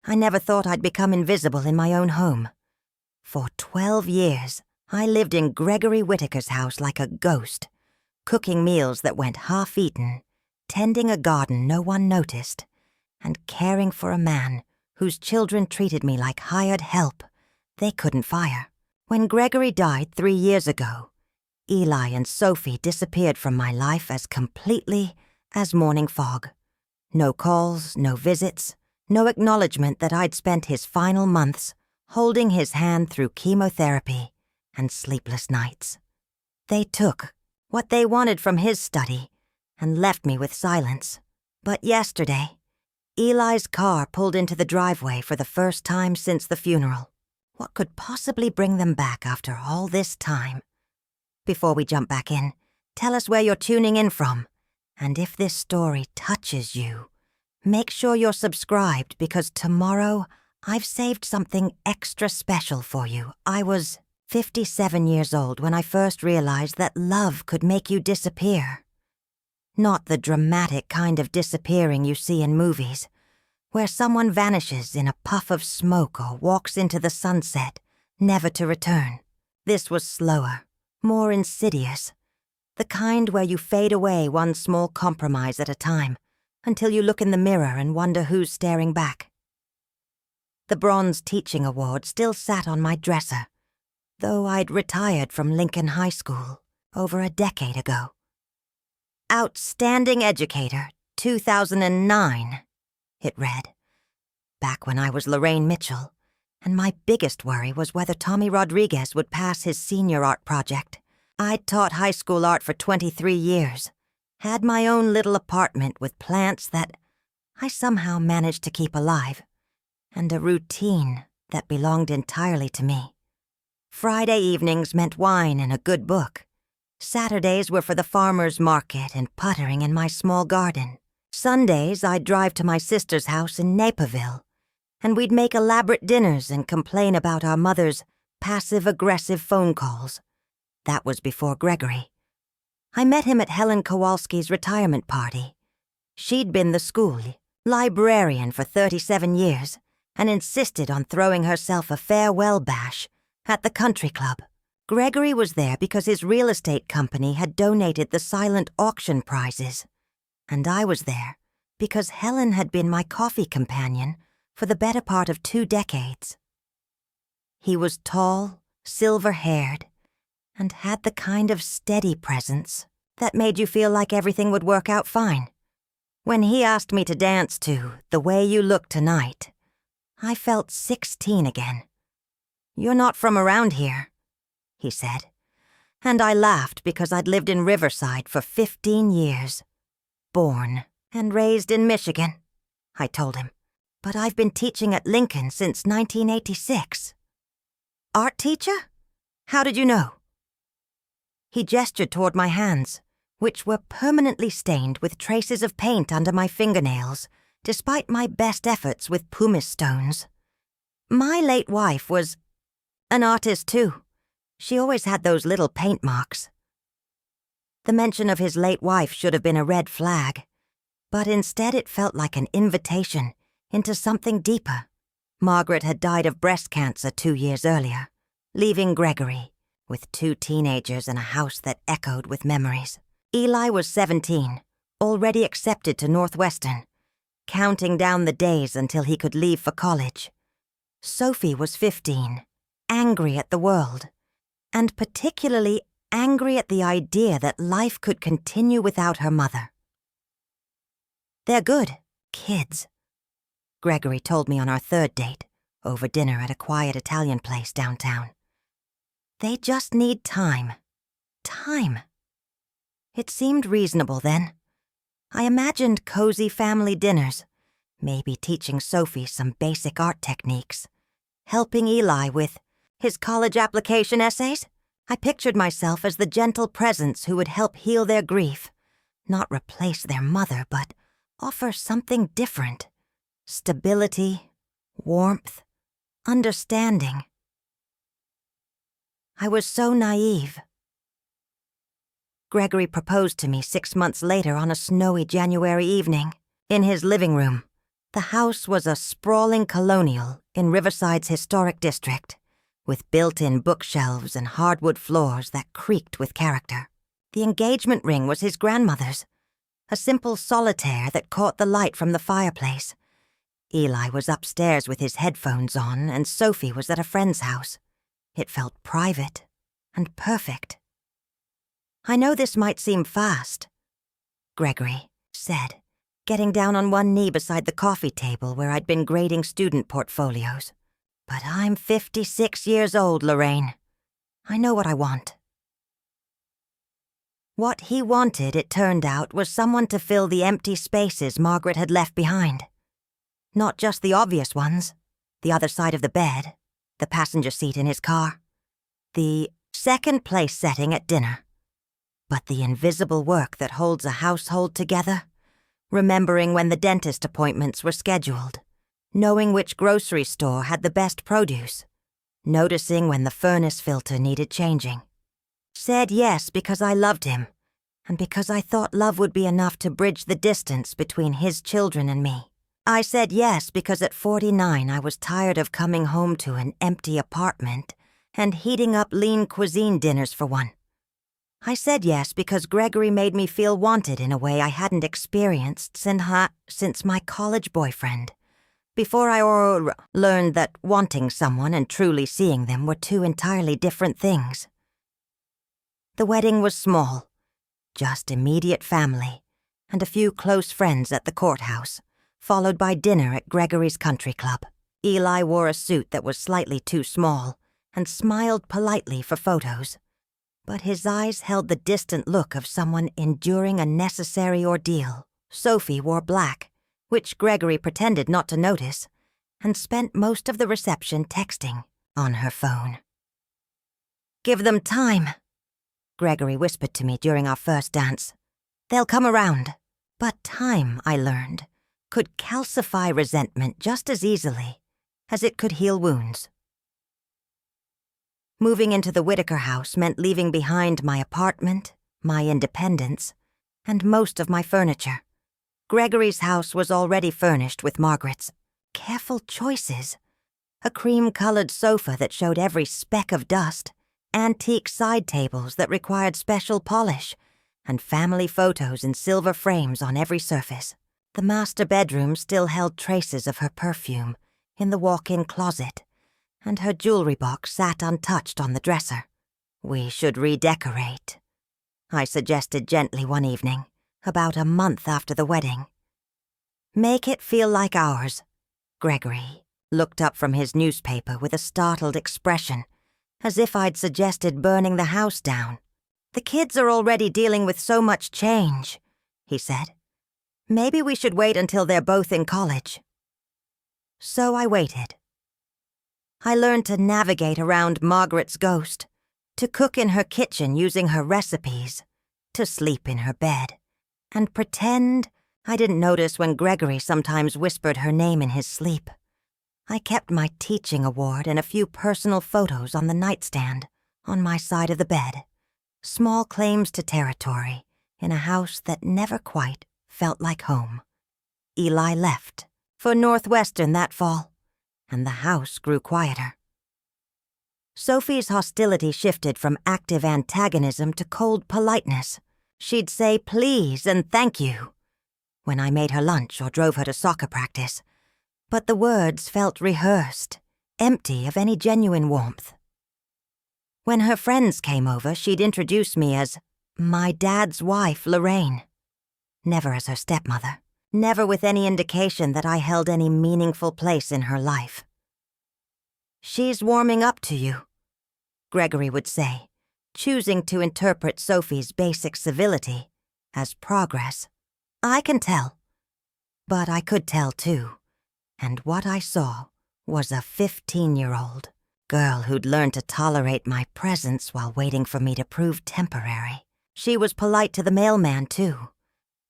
I never thought I'd become invisible in my own home. For 12 years, I lived in Gregory Whittaker's house like a ghost, cooking meals that went half-eaten, tending a garden no one noticed, and caring for a man whose children treated me like hired help they couldn't fire. When Gregory died 3 years ago, Eli and Sophie disappeared from my life as completely as morning fog. No calls, no visits, no acknowledgement that I'd spent his final months holding his hand through chemotherapy and sleepless nights. They took what they wanted from his study and left me with silence. But yesterday, Eli's car pulled into the driveway for the first time since the funeral. What could possibly bring them back after all this time? Before we jump back in, tell us where you're tuning in from. And if this story touches you, make sure you're subscribed because tomorrow I've saved something extra special for you. I was 57 years old when I first realized that love could make you disappear. Not the dramatic kind of disappearing you see in movies, where someone vanishes in a puff of smoke or walks into the sunset, never to return. This was slower, more insidious. The kind where you fade away one small compromise at a time until you look in the mirror and wonder who's staring back. The Bronze Teaching Award still sat on my dresser, though I'd retired from Lincoln High School over a decade ago. Outstanding Educator, 2009, it read. Back when I was Lorraine Mitchell, and my biggest worry was whether Tommy Rodriguez would pass his senior art project. I'd taught high school art for 23 years, had my own little apartment with plants that I somehow managed to keep alive, and a routine that belonged entirely to me. Friday evenings meant wine and a good book. Saturdays were for the farmer's market and puttering in my small garden. Sundays I'd drive to my sister's house in Naperville, and we'd make elaborate dinners and complain about our mother's passive-aggressive phone calls. That was before Gregory. I met him at Helen Kowalski's retirement party. She'd been the school librarian for 37 years and insisted on throwing herself a farewell bash at the country club. Gregory was there because his real estate company had donated the silent auction prizes, and I was there because Helen had been my coffee companion for the better part of 2 decades. He was tall, silver-haired, and had the kind of steady presence that made you feel like everything would work out fine. When he asked me to dance to The Way You Look Tonight, I felt 16 again. "You're not from around here," he said, and I laughed because I'd lived in Riverside for 15 years. "Born and raised in Michigan," I told him, "but I've been teaching at Lincoln since 1986. "Art teacher? How did you know?" He gestured toward my hands, which were permanently stained with traces of paint under my fingernails, despite my best efforts with pumice stones. "My late wife was an artist, too. She always had those little paint marks." The mention of his late wife should have been a red flag, but instead it felt like an invitation into something deeper. Margaret had died of breast cancer 2 years earlier, leaving Gregory with 2 teenagers in a house that echoed with memories. Eli was 17, already accepted to Northwestern, counting down the days until he could leave for college. Sophie was 15, angry at the world, and particularly angry at the idea that life could continue without her mother. "They're good kids," Gregory told me on our 3rd date, over dinner at a quiet Italian place downtown. "They just need time. Time." It seemed reasonable then. I imagined cozy family dinners, maybe teaching Sophie some basic art techniques, helping Eli with his college application essays. I pictured myself as the gentle presence who would help heal their grief, not replace their mother, but offer something different. Stability, warmth, understanding. I was so naive. Gregory proposed to me 6 months later on a snowy January evening, in his living room, The house was a sprawling colonial in Riverside's historic district, with built-in bookshelves and hardwood floors that creaked with character. The engagement ring was his grandmother's, a simple solitaire that caught the light from the fireplace. Eli was upstairs with his headphones on, and Sophie was at a friend's house. It felt private and perfect. "I know this might seem fast," Gregory said, getting down on one knee beside the coffee table where I'd been grading student portfolios. "But I'm 56 years old, Lorraine. I know what I want." What he wanted, it turned out, was someone to fill the empty spaces Margaret had left behind. Not just the obvious ones: the other side of the bed, the passenger seat in his car, the second place setting at dinner, but the invisible work that holds a household together, remembering when the dentist appointments were scheduled, knowing which grocery store had the best produce, noticing when the furnace filter needed changing. Said yes because I loved him, and because I thought love would be enough to bridge the distance between his children and me. I said yes because at 49 I was tired of coming home to an empty apartment and heating up lean cuisine dinners for one. I said yes because Gregory made me feel wanted in a way I hadn't experienced since my college boyfriend, before I learned that wanting someone and truly seeing them were two entirely different things. The wedding was small, just immediate family and a few close friends at the courthouse, followed by dinner at Gregory's country club. Eli wore a suit that was slightly too small and smiled politely for photos, but his eyes held the distant look of someone enduring a necessary ordeal. Sophie wore black, which Gregory pretended not to notice, and spent most of the reception texting on her phone. "Give them time," Gregory whispered to me during our first dance. "They'll come around." But time, I learned, could calcify resentment just as easily as it could heal wounds. Moving into the Whitaker house meant leaving behind my apartment, my independence, and most of my furniture. Gregory's house was already furnished with Margaret's. Careful choices. A cream-colored sofa that showed every speck of dust, antique side tables that required special polish, and family photos in silver frames on every surface. The master bedroom still held traces of her perfume in the walk-in closet, and her jewelry box sat untouched on the dresser. "We should redecorate," I suggested gently one evening, about a month after the wedding. "Make it feel like ours." Gregory looked up from his newspaper with a startled expression, as if I'd suggested burning the house down. "The kids are already dealing with so much change," he said. "Maybe we should wait until they're both in college." So I waited. I learned to navigate around Margaret's ghost, to cook in her kitchen using her recipes, to sleep in her bed, and pretend I didn't notice when Gregory sometimes whispered her name in his sleep. I kept my teaching award and a few personal photos on the nightstand on my side of the bed. Small claims to territory in a house that never quite felt like home. Eli left for Northwestern that fall, and the house grew quieter. Sophie's hostility shifted from active antagonism to cold politeness. She'd say please and thank you when I made her lunch or drove her to soccer practice, but the words felt rehearsed, empty of any genuine warmth. When her friends came over, she'd introduce me as my dad's wife, Lorraine. Never as her stepmother, never with any indication that I held any meaningful place in her life. "She's warming up to you," Gregory would say, choosing to interpret Sophie's basic civility as progress. I can tell. But I could tell too, and what I saw was a 15-year-old girl who'd learned to tolerate my presence while waiting for me to prove temporary. She was polite to the mailman too,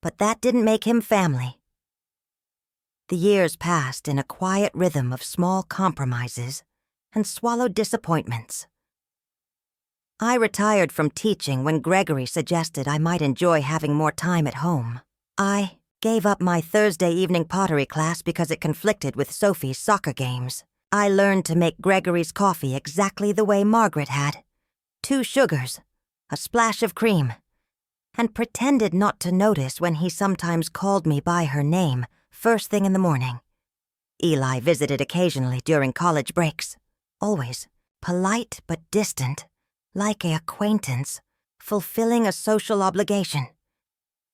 but that didn't make him family. The years passed in a quiet rhythm of small compromises and swallowed disappointments. I retired from teaching when Gregory suggested I might enjoy having more time at home. I Gave up my Thursday evening pottery class because it conflicted with Sophie's soccer games. I learned to make Gregory's coffee exactly the way Margaret had. 2 sugars, a splash of cream, and pretended not to notice when he sometimes called me by her name first thing in the morning. Eli visited occasionally during college breaks. Always polite but distant, like an acquaintance, fulfilling a social obligation.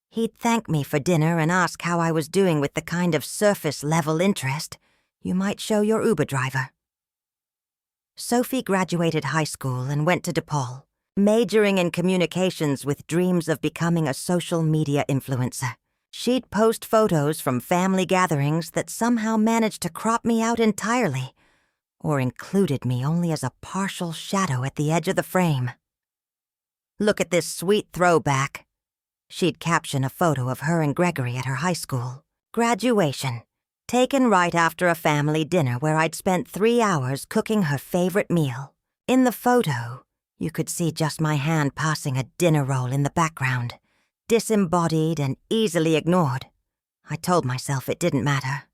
He'd thank me for dinner and ask how I was doing with the kind of surface-level interest you might show your Uber driver. Sophie graduated high school and went to DePaul, majoring in communications with dreams of becoming a social media influencer. She'd post photos from family gatherings that somehow managed to crop me out entirely, or included me only as a partial shadow at the edge of the frame. "Look at this sweet throwback." She'd caption a photo of her and Gregory at her high school graduation, taken right after a family dinner where I'd spent 3 hours cooking her favorite meal. In the photo, you could see just my hand passing a dinner roll in the background, disembodied and easily ignored. I told myself it didn't matter.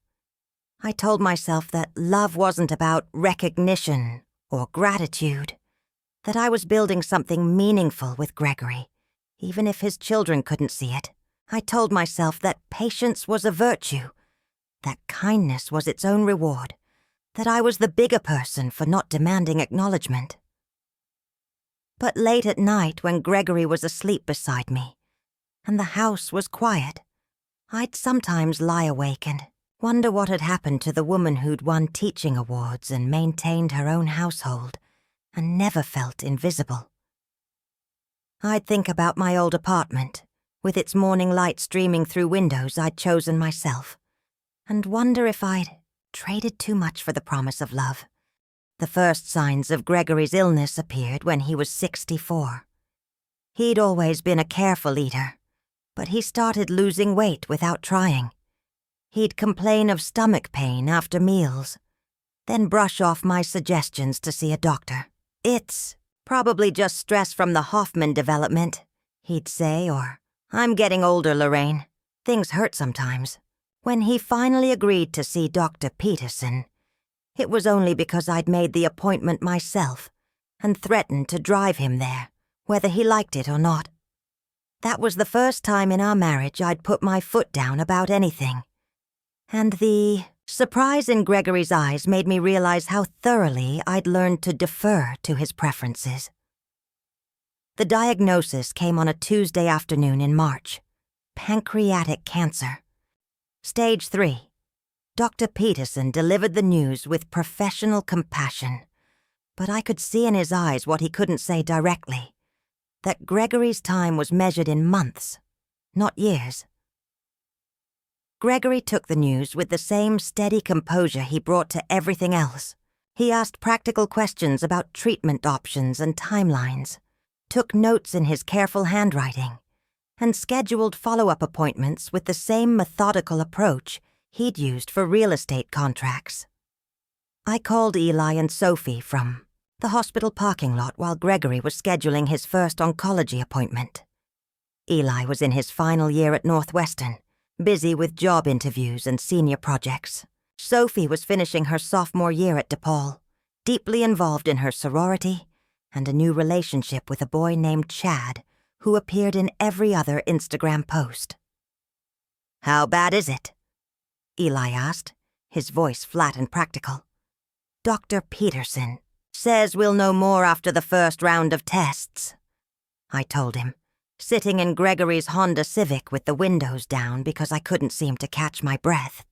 I told myself that love wasn't about recognition or gratitude, that I was building something meaningful with Gregory, even if his children couldn't see it. I told myself that patience was a virtue, that kindness was its own reward, that I was the bigger person for not demanding acknowledgement. But late at night, when Gregory was asleep beside me, and the house was quiet, I'd sometimes lie awake and wonder what had happened to the woman who'd won teaching awards and maintained her own household and never felt invisible. I'd think about my old apartment, with its morning light streaming through windows I'd chosen myself, and wonder if I'd traded too much for the promise of love. The first signs of Gregory's illness appeared when he was 64. He'd always been a careful eater, but he started losing weight without trying. He'd complain of stomach pain after meals, then brush off my suggestions to see a doctor. "It's probably just stress from the Hoffman development," he'd say, or, "I'm getting older, Lorraine. Things hurt sometimes." When he finally agreed to see Dr. Peterson, it was only because I'd made the appointment myself and threatened to drive him there, whether he liked it or not. That was the first time in our marriage I'd put my foot down about anything. And the surprise in Gregory's eyes made me realize how thoroughly I'd learned to defer to his preferences. The diagnosis came on a Tuesday afternoon in March: pancreatic cancer. Stage 3. Dr. Peterson delivered the news with professional compassion, but I could see in his eyes what he couldn't say directly, that Gregory's time was measured in months, not years. Gregory took the news with the same steady composure he brought to everything else. He asked practical questions about treatment options and timelines, took notes in his careful handwriting, and scheduled follow-up appointments with the same methodical approach he'd used for real estate contracts. I called Eli and Sophie from the hospital parking lot while Gregory was scheduling his first oncology appointment. Eli was in his final year at Northwestern, busy with job interviews and senior projects. Sophie was finishing her sophomore year at DePaul, deeply involved in her sorority and a new relationship with a boy named Chad, who appeared in every other Instagram post. "How bad is it?" Eli asked, his voice flat and practical. "Dr. Peterson says we'll know more after the first round of tests," I told him, sitting in Gregory's Honda Civic with the windows down because I couldn't seem to catch my breath.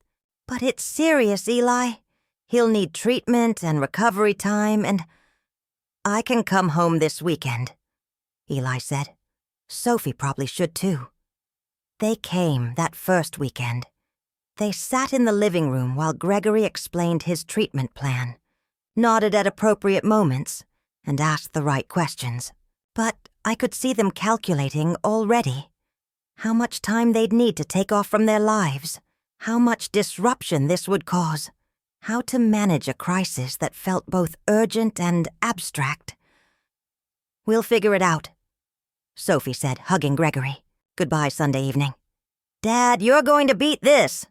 "But it's serious, Eli. He'll need treatment and recovery time, and—" "I can come home this weekend," Eli said. Sophie probably should too. They came that first weekend. They sat in the living room while Gregory explained his treatment plan, nodded at appropriate moments, and asked the right questions. But I could see them calculating already how much time they'd need to take off from their lives, how much disruption this would cause, how to manage a crisis that felt both urgent and abstract. "We'll figure it out," Sophie said, hugging Gregory. "Goodbye Sunday evening." "Dad, you're going to beat this."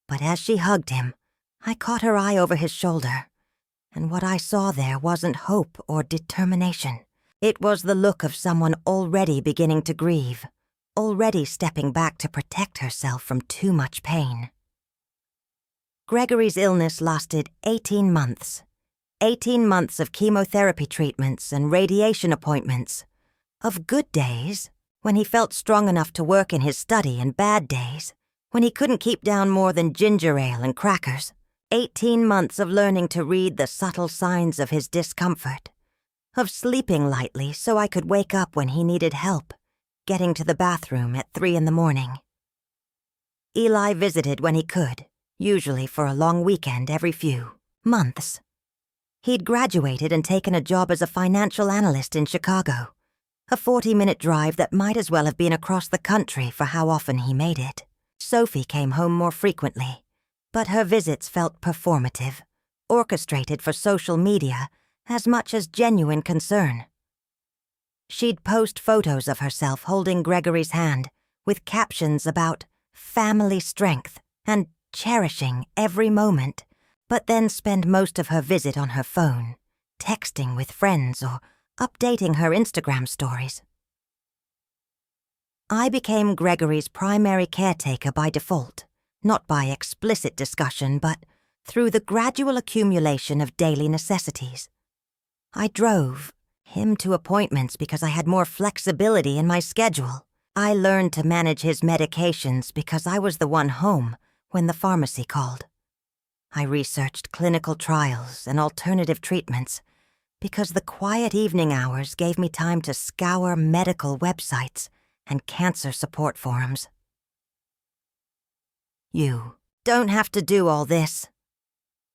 But as she hugged him, I caught her eye over his shoulder, and what I saw there wasn't hope or determination. It was the look of someone already beginning to grieve, already stepping back to protect herself from too much pain. Gregory's illness lasted 18 months. 18 months of chemotherapy treatments and radiation appointments. Of good days, when he felt strong enough to work in his study, and bad days, when he couldn't keep down more than ginger ale and crackers. 18 months of learning to read the subtle signs of his discomfort, of sleeping lightly so I could wake up when he needed help, getting to the bathroom at 3 a.m. Eli visited when he could, usually for a long weekend every few months. He'd graduated and taken a job as a financial analyst in Chicago, a 40-minute drive that might as well have been across the country for how often he made it. Sophie came home more frequently, but her visits felt performative, orchestrated for social media as much as genuine concern. She'd post photos of herself holding Gregory's hand with captions about family strength and cherishing every moment, but then spend most of her visit on her phone, texting with friends or updating her Instagram stories. I became Gregory's primary caretaker by default, not by explicit discussion, but through the gradual accumulation of daily necessities. I drove him to appointments because I had more flexibility in my schedule. I learned to manage his medications because I was the one home when the pharmacy called. I researched clinical trials and alternative treatments because the quiet evening hours gave me time to scour medical websites and cancer support forums. "You don't have to do all this,"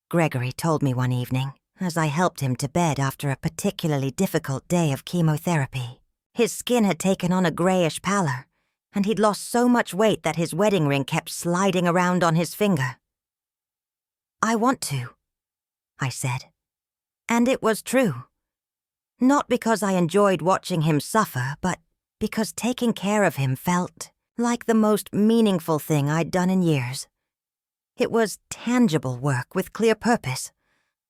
Gregory told me one evening as I helped him to bed after a particularly difficult day of chemotherapy. His skin had taken on a grayish pallor, and he'd lost so much weight that his wedding ring kept sliding around on his finger. "I want to," I said. And it was true. Not because I enjoyed watching him suffer, but because taking care of him felt like the most meaningful thing I'd done in years. It was tangible work with clear purpose,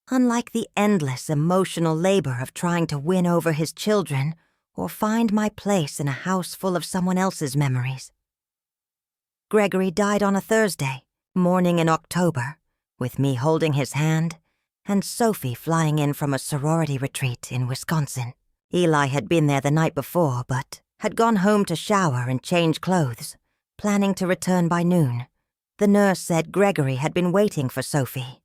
unlike the endless emotional labor of trying to win over his children or find my place in a house full of someone else's memories. Gregory died on a Thursday, morning in October, with me holding his hand and Sophie flying in from a sorority retreat in Wisconsin. Eli had been there the night before, but had gone home to shower and change clothes, planning to return by noon. The nurse said Gregory had been waiting for Sophie,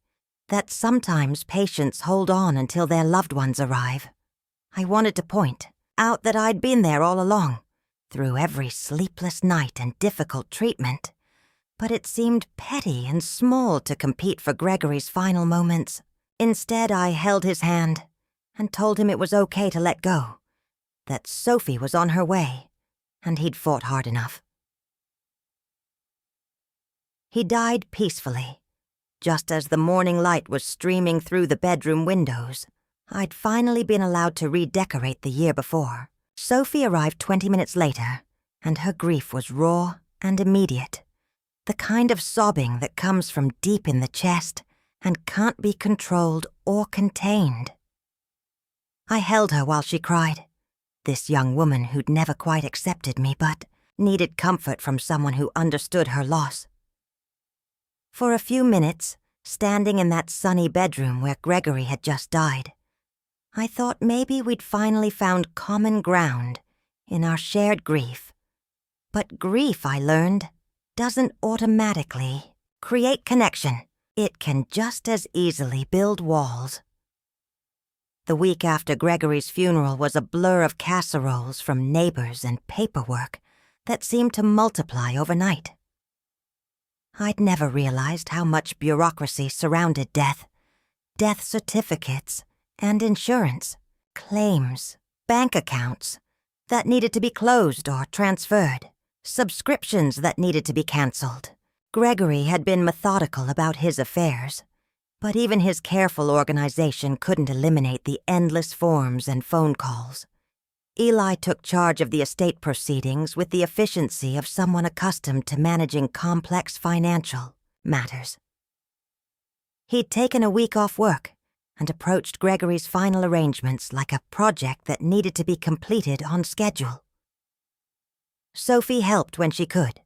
that sometimes patients hold on until their loved ones arrive. I wanted to point out that I'd been there all along, through every sleepless night and difficult treatment, but it seemed petty and small to compete for Gregory's final moments. Instead, I held his hand and told him it was okay to let go, that Sophie was on her way, and he'd fought hard enough. He died peacefully, just as the morning light was streaming through the bedroom windows. I'd finally been allowed to redecorate the year before. Sophie arrived 20 minutes later, and her grief was raw and immediate, the kind of sobbing that comes from deep in the chest and can't be controlled or contained. I held her while she cried, this young woman who'd never quite accepted me but needed comfort from someone who understood her loss. For a few minutes, standing in that sunny bedroom where Gregory had just died, I thought maybe we'd finally found common ground in our shared grief. But grief, I learned, doesn't automatically create connection. It can just as easily build walls. The week after Gregory's funeral was a blur of casseroles from neighbors and paperwork that seemed to multiply overnight. I'd never realized how much bureaucracy surrounded death. Death certificates and insurance, claims, bank accounts that needed to be closed or transferred, subscriptions that needed to be canceled. Gregory had been methodical about his affairs, but even his careful organization couldn't eliminate the endless forms and phone calls. Eli took charge of the estate proceedings with the efficiency of someone accustomed to managing complex financial matters. He'd taken a week off work and approached Gregory's final arrangements like a project that needed to be completed on schedule. Sophie helped when she could,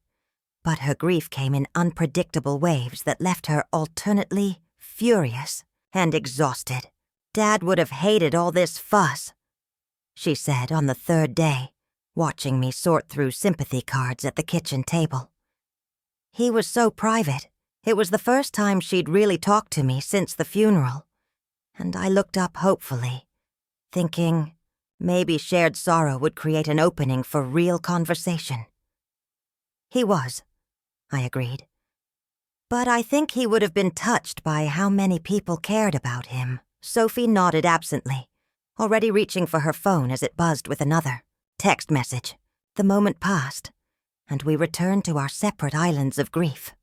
but her grief came in unpredictable waves that left her alternately furious and exhausted. "Dad would have hated all this fuss," she said on the third day, watching me sort through sympathy cards at the kitchen table. "He was so private. It was the first time she'd really talked to me since the funeral, and I looked up hopefully, thinking maybe shared sorrow would create an opening for real conversation." He was, I agreed. But I think he would have been touched by how many people cared about him. Sophie nodded absently, already reaching for her phone as it buzzed with another text message. The moment passed, and we returned to our separate islands of grief.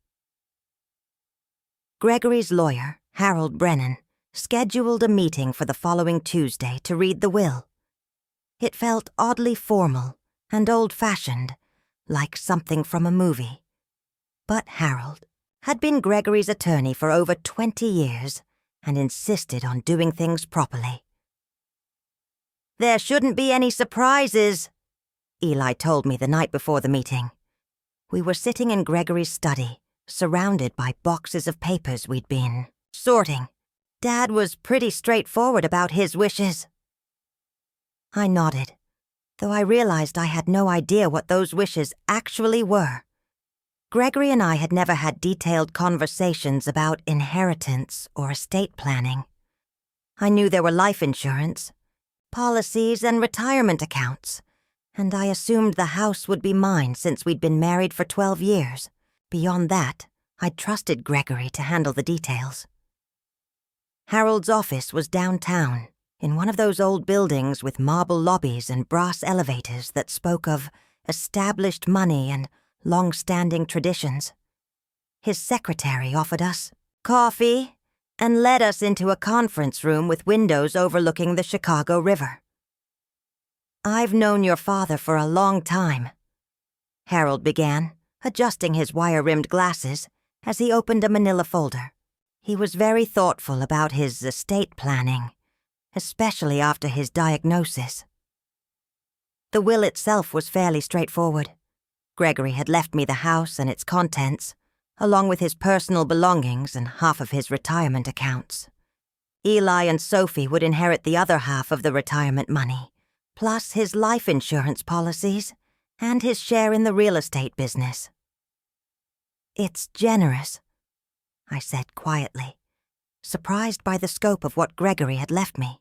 Gregory's lawyer, Harold Brennan, scheduled a meeting for the following Tuesday to read the will. It felt oddly formal and old-fashioned, like something from a movie. But Harold had been Gregory's attorney for over 20 years and insisted on doing things properly. "There shouldn't be any surprises," Eli told me the night before the meeting. We were sitting in Gregory's study, surrounded by boxes of papers we'd been sorting. "Dad was pretty straightforward about his wishes." I nodded, though I realized I had no idea what those wishes actually were. Gregory and I had never had detailed conversations about inheritance or estate planning. I knew there were life insurance, policies, and retirement accounts, and I assumed the house would be mine since we'd been married for 12 years. Beyond that, I'd trusted Gregory to handle the details. Harold's office was downtown, in one of those old buildings with marble lobbies and brass elevators that spoke of established money and long-standing traditions. His secretary offered us coffee and led us into a conference room with windows overlooking the Chicago River. "I've known your father for a long time," Harold began, adjusting his wire-rimmed glasses as he opened a manila folder. He was very thoughtful about his estate planning, especially after his diagnosis. The will itself was fairly straightforward. Gregory had left me the house and its contents, along with his personal belongings and half of his retirement accounts. Eli and Sophie would inherit the other half of the retirement money, plus his life insurance policies and his share in the real estate business. "It's generous," I said quietly, surprised by the scope of what Gregory had left me.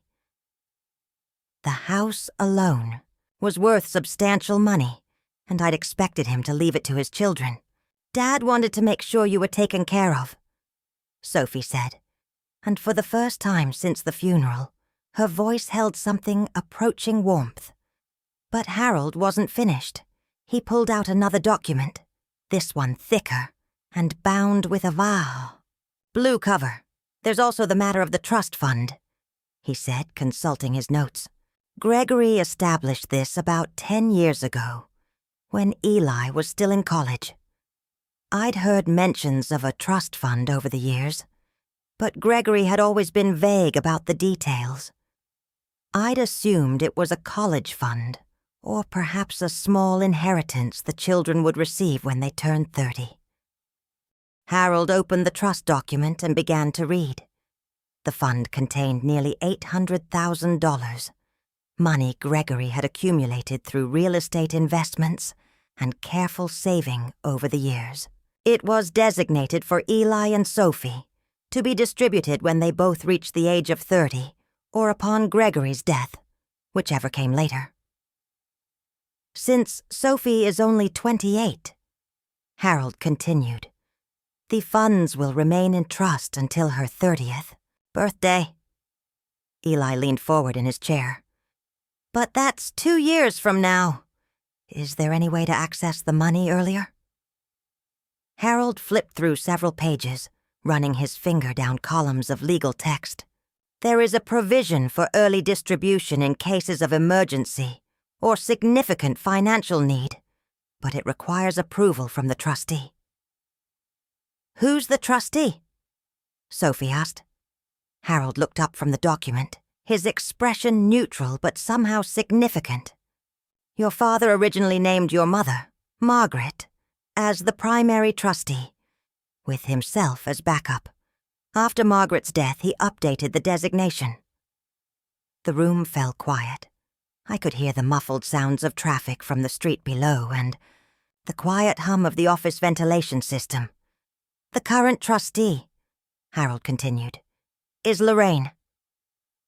The house alone was worth substantial money, and I'd expected him to leave it to his children. "Dad wanted to make sure you were taken care of," Sophie said, and for the first time since the funeral, her voice held something approaching warmth. But Harold wasn't finished. He pulled out another document, this one thicker, and bound with a vow. "Blue cover. There's also the matter of the trust fund," he said, consulting his notes. "Gregory established this about 10 years ago, when Eli was still in college. I'd heard mentions of a trust fund over the years, but Gregory had always been vague about the details. I'd assumed it was a college fund, or perhaps a small inheritance the children would receive when they turned 30. Harold opened the trust document and began to read. The fund contained nearly $800,000, money Gregory had accumulated through real estate investments and careful saving over the years. It was designated for Eli and Sophie, to be distributed when they both reached the age of 30 or upon Gregory's death, whichever came later. "Since Sophie is only 28, Harold continued, the funds will remain in trust until her 30th birthday." Eli leaned forward in his chair. "But that's 2 years from now. Is there any way to access the money earlier?" Harold flipped through several pages, running his finger down columns of legal text. "There is a provision for early distribution in cases of emergency or significant financial need, but it requires approval from the trustee." "Who's the trustee?" Sophie asked. Harold looked up from the document, his expression neutral but somehow significant. "Your father originally named your mother, Margaret, as the primary trustee, with himself as backup. After Margaret's death, he updated the designation." The room fell quiet. I could hear the muffled sounds of traffic from the street below and the quiet hum of the office ventilation system. "The current trustee," Harold continued, "is Lorraine."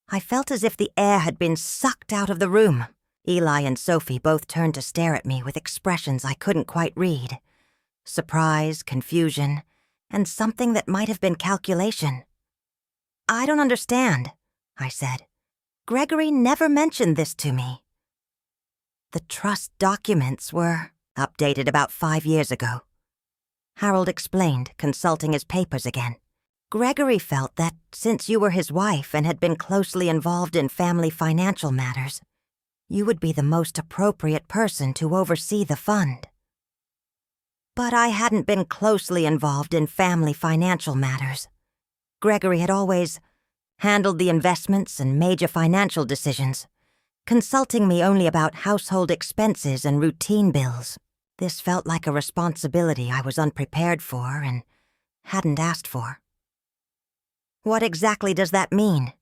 I felt as if the air had been sucked out of the room. Eli and Sophie both turned to stare at me with expressions I couldn't quite read. Surprise, confusion, and something that might have been calculation. "I don't understand," I said. "Gregory never mentioned this to me." "The trust documents were updated about 5 years ago," Harold explained, consulting his papers again. "Gregory felt that since you were his wife and had been closely involved in family financial matters, you would be the most appropriate person to oversee the fund." But I hadn't been closely involved in family financial matters. Gregory had always handled the investments and major financial decisions, consulting me only about household expenses and routine bills. This felt like a responsibility I was unprepared for and hadn't asked for. "What exactly does that mean?"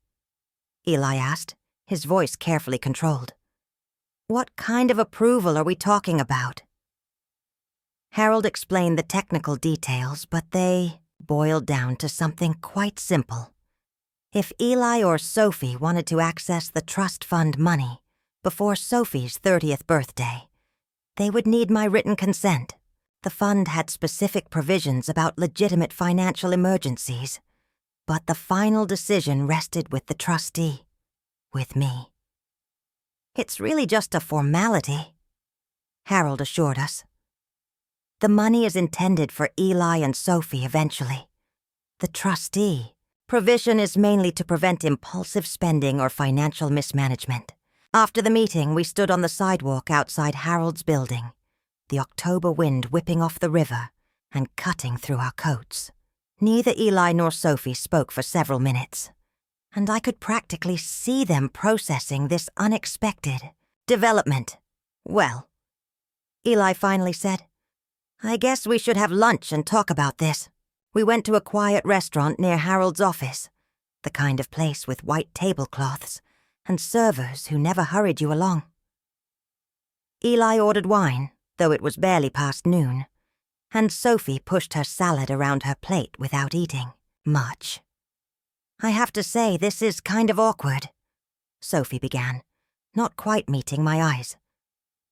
Eli asked, his voice carefully controlled. "What kind of approval are we talking about?" Harold explained the technical details, but they boiled down to something quite simple. If Eli or Sophie wanted to access the trust fund money before Sophie's 30th birthday, they would need my written consent. The fund had specific provisions about legitimate financial emergencies, but the final decision rested with the trustee, with me. "It's really just a formality," Harold assured us. "The money is intended for Eli and Sophie eventually. The trustee provision is mainly to prevent impulsive spending or financial mismanagement." After the meeting, we stood on the sidewalk outside Harold's building, the October wind whipping off the river and cutting through our coats. Neither Eli nor Sophie spoke for several minutes, and I could practically see them processing this unexpected development. "Well," Eli finally said, "I guess we should have lunch and talk about this." We went to a quiet restaurant near Harold's office, the kind of place with white tablecloths and servers who never hurried you along. Eli ordered wine, though it was barely past noon, and Sophie pushed her salad around her plate without eating much. "I have to say, this is kind of awkward," Sophie began, not quite meeting my eyes.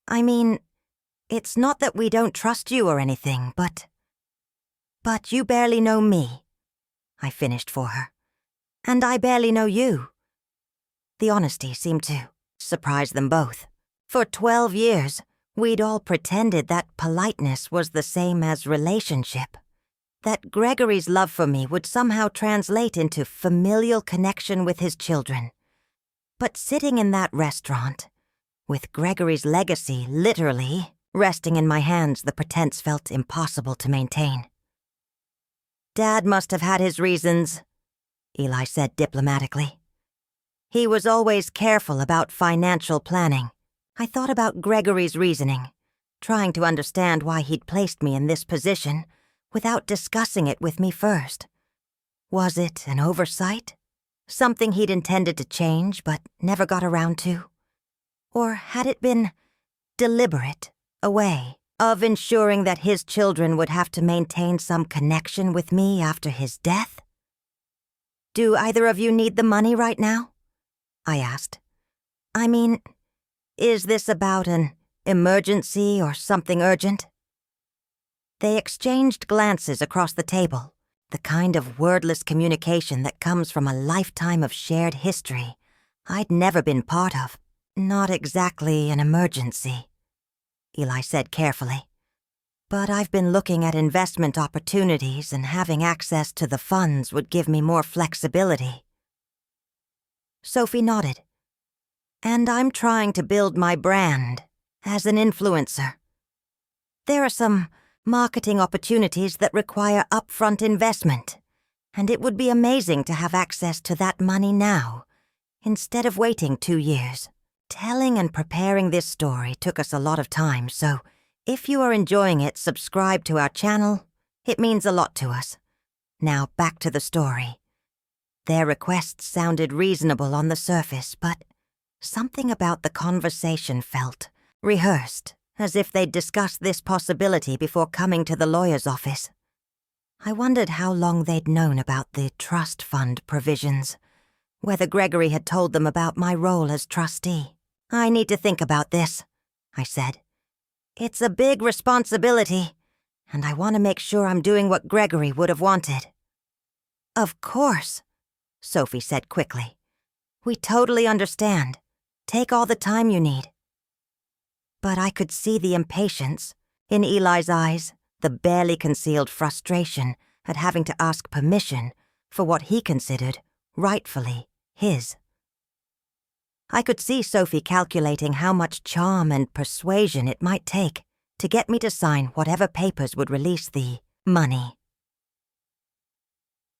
"I mean, it's not that we don't trust you or anything, but you barely know me," I finished for her. "And I barely know you." The honesty seemed to surprise them both. For 12 years, we'd all pretended that politeness was the same as relationship, that Gregory's love for me would somehow translate into familial connection with his children. But sitting in that restaurant, with Gregory's legacy literally resting in my hands, the pretense felt impossible to maintain. "Dad must have had his reasons," Eli said diplomatically. "He was always careful about financial planning." I thought about Gregory's reasoning, trying to understand why he'd placed me in this position without discussing it with me first. Was it an oversight? Something he'd intended to change but never got around to? Or had it been deliberate, a way of ensuring that his children would have to maintain some connection with me after his death? "Do either of you need the money right now?" I asked. "I mean, is this about an emergency or something urgent?" They exchanged glances across the table, the kind of wordless communication that comes from a lifetime of shared history I'd never been part of. "Not exactly an emergency," Eli said carefully. "But I've been looking at investment opportunities, and having access to the funds would give me more flexibility." Sophie nodded. And I'm trying to build my brand as an influencer. There are some marketing opportunities that require upfront investment, and it would be amazing to have access to that money now, instead of waiting 2 years. Telling and preparing this story took us a lot of time, so if you are enjoying it, subscribe to our channel. It means a lot to us. Now back to the story. Their requests sounded reasonable on the surface, but something about the conversation felt rehearsed, as if they'd discussed this possibility before coming to the lawyer's office. I wondered how long they'd known about the trust fund provisions, whether Gregory had told them about my role as trustee. "I need to think about this," I said. "It's a big responsibility, and I want to make sure I'm doing what Gregory would have wanted." "Of course," Sophie said quickly. "We totally understand. Take all the time you need." But I could see the impatience in Eli's eyes, the barely concealed frustration at having to ask permission for what he considered rightfully his. I could see Sophie calculating how much charm and persuasion it might take to get me to sign whatever papers would release the money.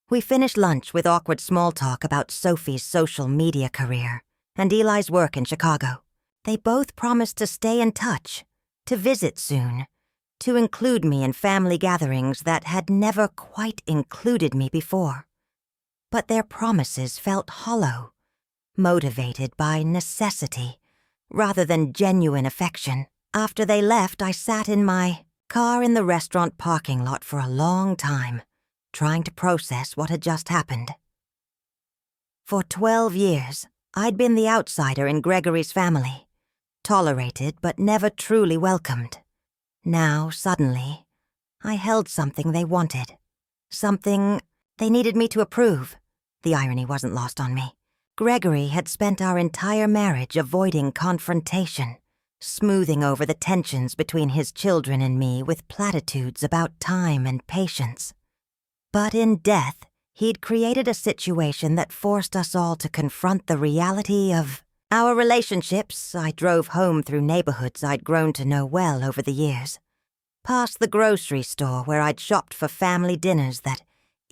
We finished lunch with awkward small talk about Sophie's social media career and Eli's work in Chicago. They both promised to stay in touch, to visit soon, to include me in family gatherings that had never quite included me before. But their promises felt hollow, motivated by necessity rather than genuine affection. After they left, I sat in my car in the restaurant parking lot for a long time, trying to process what had just happened. For 12 years, I'd been the outsider in Gregory's family, tolerated but never truly welcomed. Now, suddenly, I held something they wanted, something they needed me to approve. The irony wasn't lost on me. Gregory had spent our entire marriage avoiding confrontation, smoothing over the tensions between his children and me with platitudes about time and patience. But in death, he'd created a situation that forced us all to confront the reality of our relationships. I drove home through neighborhoods I'd grown to know well over the years, past the grocery store where I'd shopped for family dinners that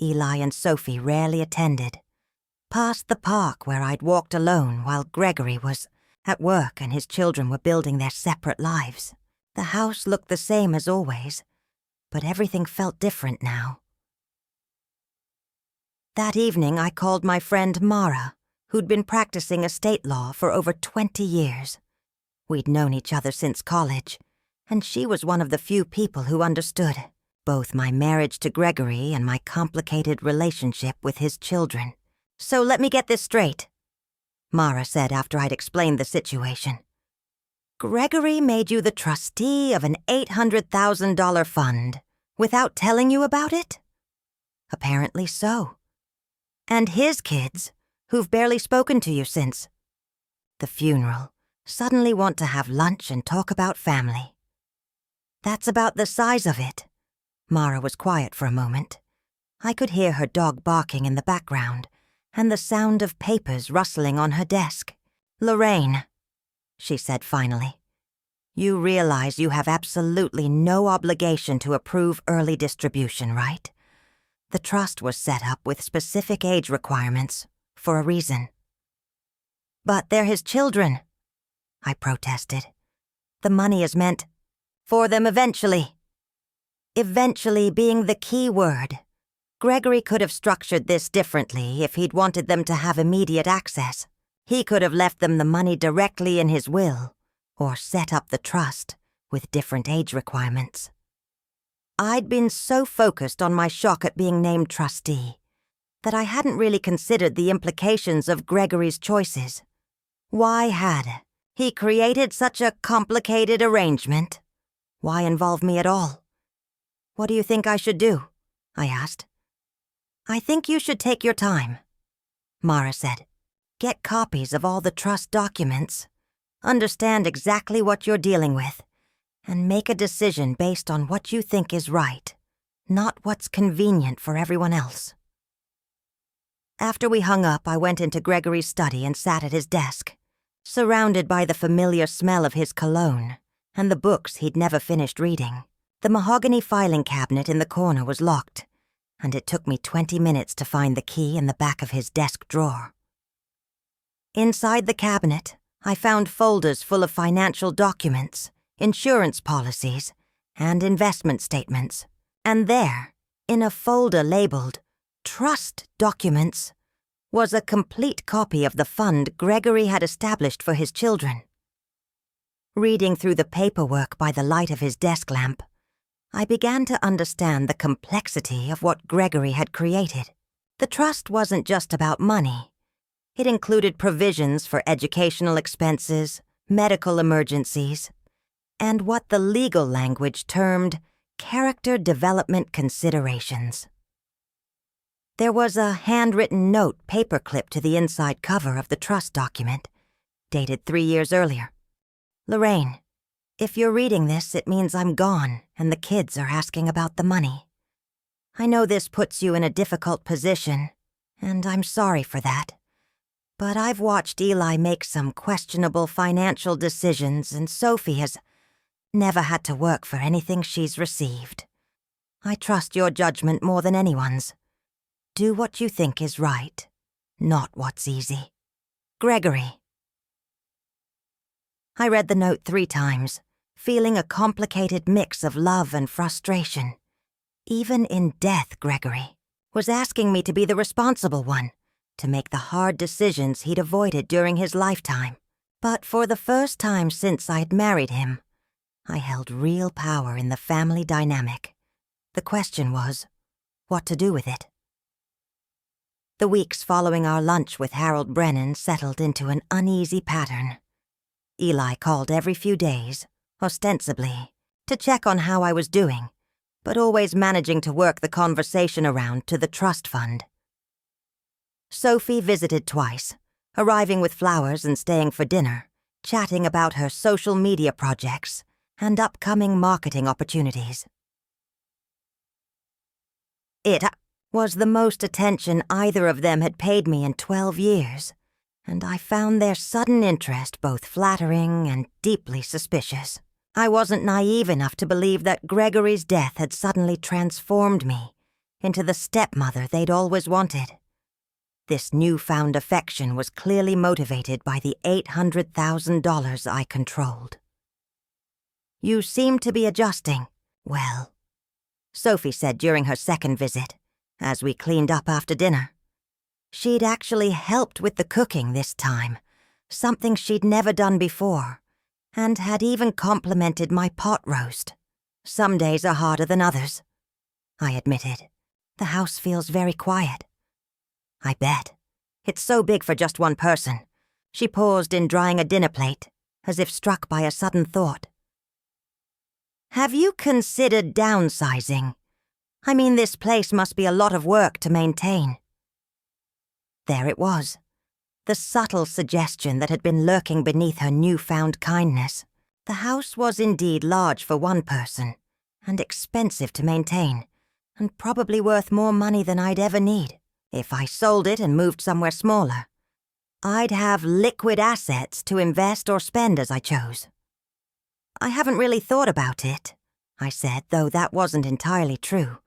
Eli and Sophie rarely attended, past the park where I'd walked alone while Gregory was at work and his children were building their separate lives. The house looked the same as always, but everything felt different now. That evening, I called my friend Mara, who'd been practicing estate law for over 20 years. We'd known each other since college, and she was one of the few people who understood both my marriage to Gregory and my complicated relationship with his children. "So let me get this straight," Mara said after I'd explained the situation. "Gregory made you the trustee of an $800,000 fund without telling you about it?" "Apparently so. And his kids, who've barely spoken to you since the funeral, suddenly want to have lunch and talk about family." "That's about the size of it." Mara was quiet for a moment. I could hear her dog barking in the background and the sound of papers rustling on her desk. "Lorraine," she said finally, "you realize you have absolutely no obligation to approve early distribution, right? The trust was set up with specific age requirements for a reason." "But they're his children," I protested. "The money is meant for them eventually." Eventually being the key word. Gregory could have structured this differently if he'd wanted them to have immediate access. He could have left them the money directly in his will, or set up the trust with different age requirements. I'd been so focused on my shock at being named trustee that I hadn't really considered the implications of Gregory's choices. Why had he created such a complicated arrangement? Why involve me at all? "What do you think I should do?" I asked. "I think you should take your time," Mara said. "Get copies of all the trust documents, understand exactly what you're dealing with, and make a decision based on what you think is right, not what's convenient for everyone else." After we hung up, I went into Gregory's study and sat at his desk, Surrounded by the familiar smell of his cologne and the books he'd never finished reading, the mahogany filing cabinet in the corner was locked, and it took me 20 minutes to find the key in the back of his desk drawer. Inside the cabinet, I found folders full of financial documents, insurance policies, and investment statements. And there, in a folder labeled Trust Documents, was a complete copy of the fund Gregory had established for his children. Reading through the paperwork by the light of his desk lamp, I began to understand the complexity of what Gregory had created. The trust wasn't just about money. It included provisions for educational expenses, medical emergencies, and what the legal language termed character development considerations. There was a handwritten note paperclipped to the inside cover of the trust document, dated 3 years earlier. Lorraine, if you're reading this, it means I'm gone and the kids are asking about the money. I know this puts you in a difficult position, and I'm sorry for that. But I've watched Eli make some questionable financial decisions, and Sophie has never had to work for anything she's received. I trust your judgment more than anyone's. Do what you think is right, not what's easy. Gregory. I read the note 3 times, feeling a complicated mix of love and frustration. Even in death, Gregory was asking me to be the responsible one, to make the hard decisions he'd avoided during his lifetime. But for the first time since I'd married him, I held real power in the family dynamic. The question was, what to do with it? The weeks following our lunch with Harold Brennan settled into an uneasy pattern. Eli called every few days, ostensibly, to check on how I was doing, but always managing to work the conversation around to the trust fund. Sophie visited twice, arriving with flowers and staying for dinner, chatting about her social media projects and upcoming marketing opportunities. It was the most attention either of them had paid me in 12 years, and I found their sudden interest both flattering and deeply suspicious. I wasn't naive enough to believe that Gregory's death had suddenly transformed me into the stepmother they'd always wanted. This newfound affection was clearly motivated by the $800,000 I controlled. You seem to be adjusting. Well, Sophie said during her second visit, as we cleaned up after dinner. She'd actually helped with the cooking this time, something she'd never done before, and had even complimented my pot roast. Some days are harder than others, I admitted. The house feels very quiet. I bet. It's so big for just one person. She paused in drying a dinner plate, as if struck by a sudden thought. Have you considered downsizing? I mean, this place must be a lot of work to maintain. There it was, the subtle suggestion that had been lurking beneath her newfound kindness. The house was indeed large for one person, and expensive to maintain, and probably worth more money than I'd ever need. If I sold it and moved somewhere smaller, I'd have liquid assets to invest or spend as I chose. I haven't really thought about it, I said, though that wasn't entirely true.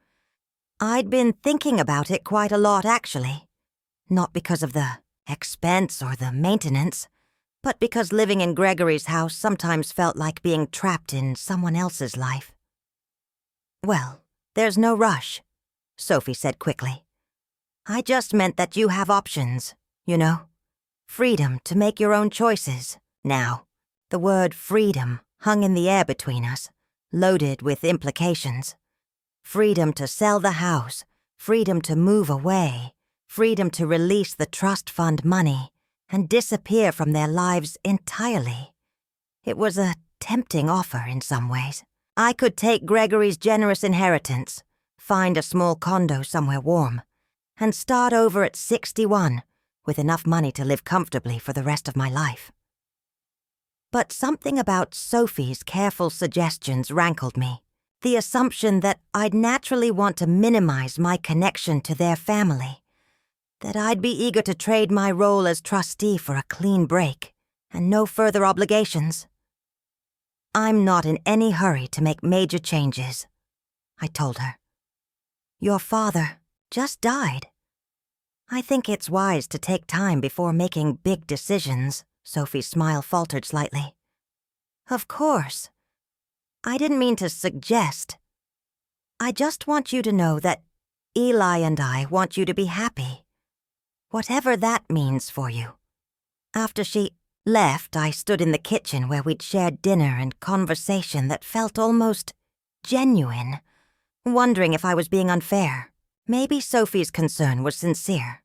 I'd been thinking about it quite a lot, actually. Not because of the expense or the maintenance, but because living in Gregory's house sometimes felt like being trapped in someone else's life. Well, there's no rush, Sophie said quickly. I just meant that you have options, you know? Freedom to make your own choices. Now, the word freedom hung in the air between us, loaded with implications. Freedom to sell the house, freedom to move away, freedom to release the trust fund money and disappear from their lives entirely. It was a tempting offer in some ways. I could take Gregory's generous inheritance, find a small condo somewhere warm, and start over at 61 with enough money to live comfortably for the rest of my life. But something about Sophie's careful suggestions rankled me. The assumption that I'd naturally want to minimize my connection to their family, that I'd be eager to trade my role as trustee for a clean break, and no further obligations. I'm not in any hurry to make major changes, I told her. Your father just died. I think it's wise to take time before making big decisions, Sophie's smile faltered slightly. Of course. I didn't mean to suggest. I just want you to know that Eli and I want you to be happy, whatever that means for you. After she left, I stood in the kitchen where we'd shared dinner and conversation that felt almost genuine, wondering if I was being unfair. Maybe Sophie's concern was sincere.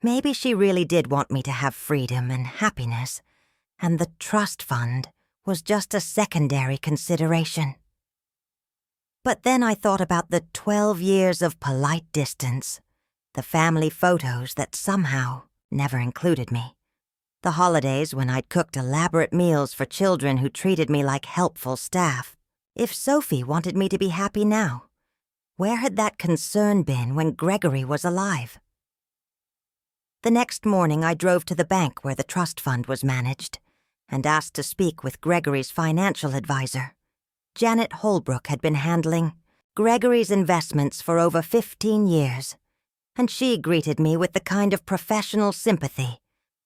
Maybe she really did want me to have freedom and happiness, and the trust fund was just a secondary consideration. But then I thought about the 12 years of polite distance, the family photos that somehow never included me, the holidays when I'd cooked elaborate meals for children who treated me like helpful staff. If Sophie wanted me to be happy now, where had that concern been when Gregory was alive? The next morning I drove to the bank where the trust fund was managed and asked to speak with Gregory's financial advisor. Janet Holbrook had been handling Gregory's investments for over 15 years, and she greeted me with the kind of professional sympathy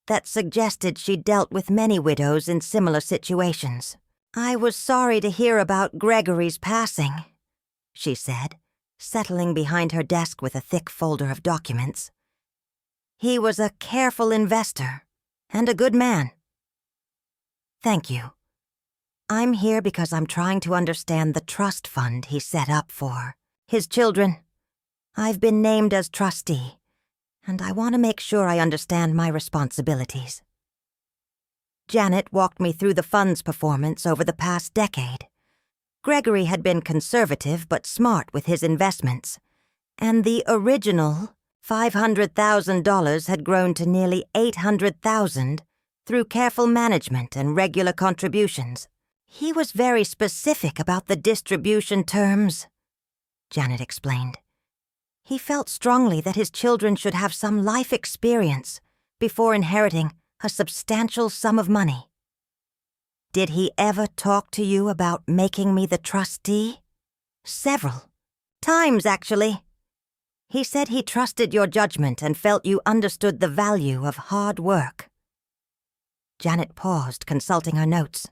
that suggested she'd dealt with many widows in similar situations. I was sorry to hear about Gregory's passing, she said, settling behind her desk with a thick folder of documents. He was a careful investor and a good man. Thank you. I'm here because I'm trying to understand the trust fund he set up for his children. I've been named as trustee, and I want to make sure I understand my responsibilities. Janet walked me through the fund's performance over the past decade. Gregory had been conservative but smart with his investments, and the original $500,000 had grown to nearly $800,000 through careful management and regular contributions. He was very specific about the distribution terms, Janet explained. He felt strongly that his children should have some life experience before inheriting a substantial sum of money. Did he ever talk to you about making me the trustee? Several times, actually. He said he trusted your judgment and felt you understood the value of hard work. Janet paused, consulting her notes.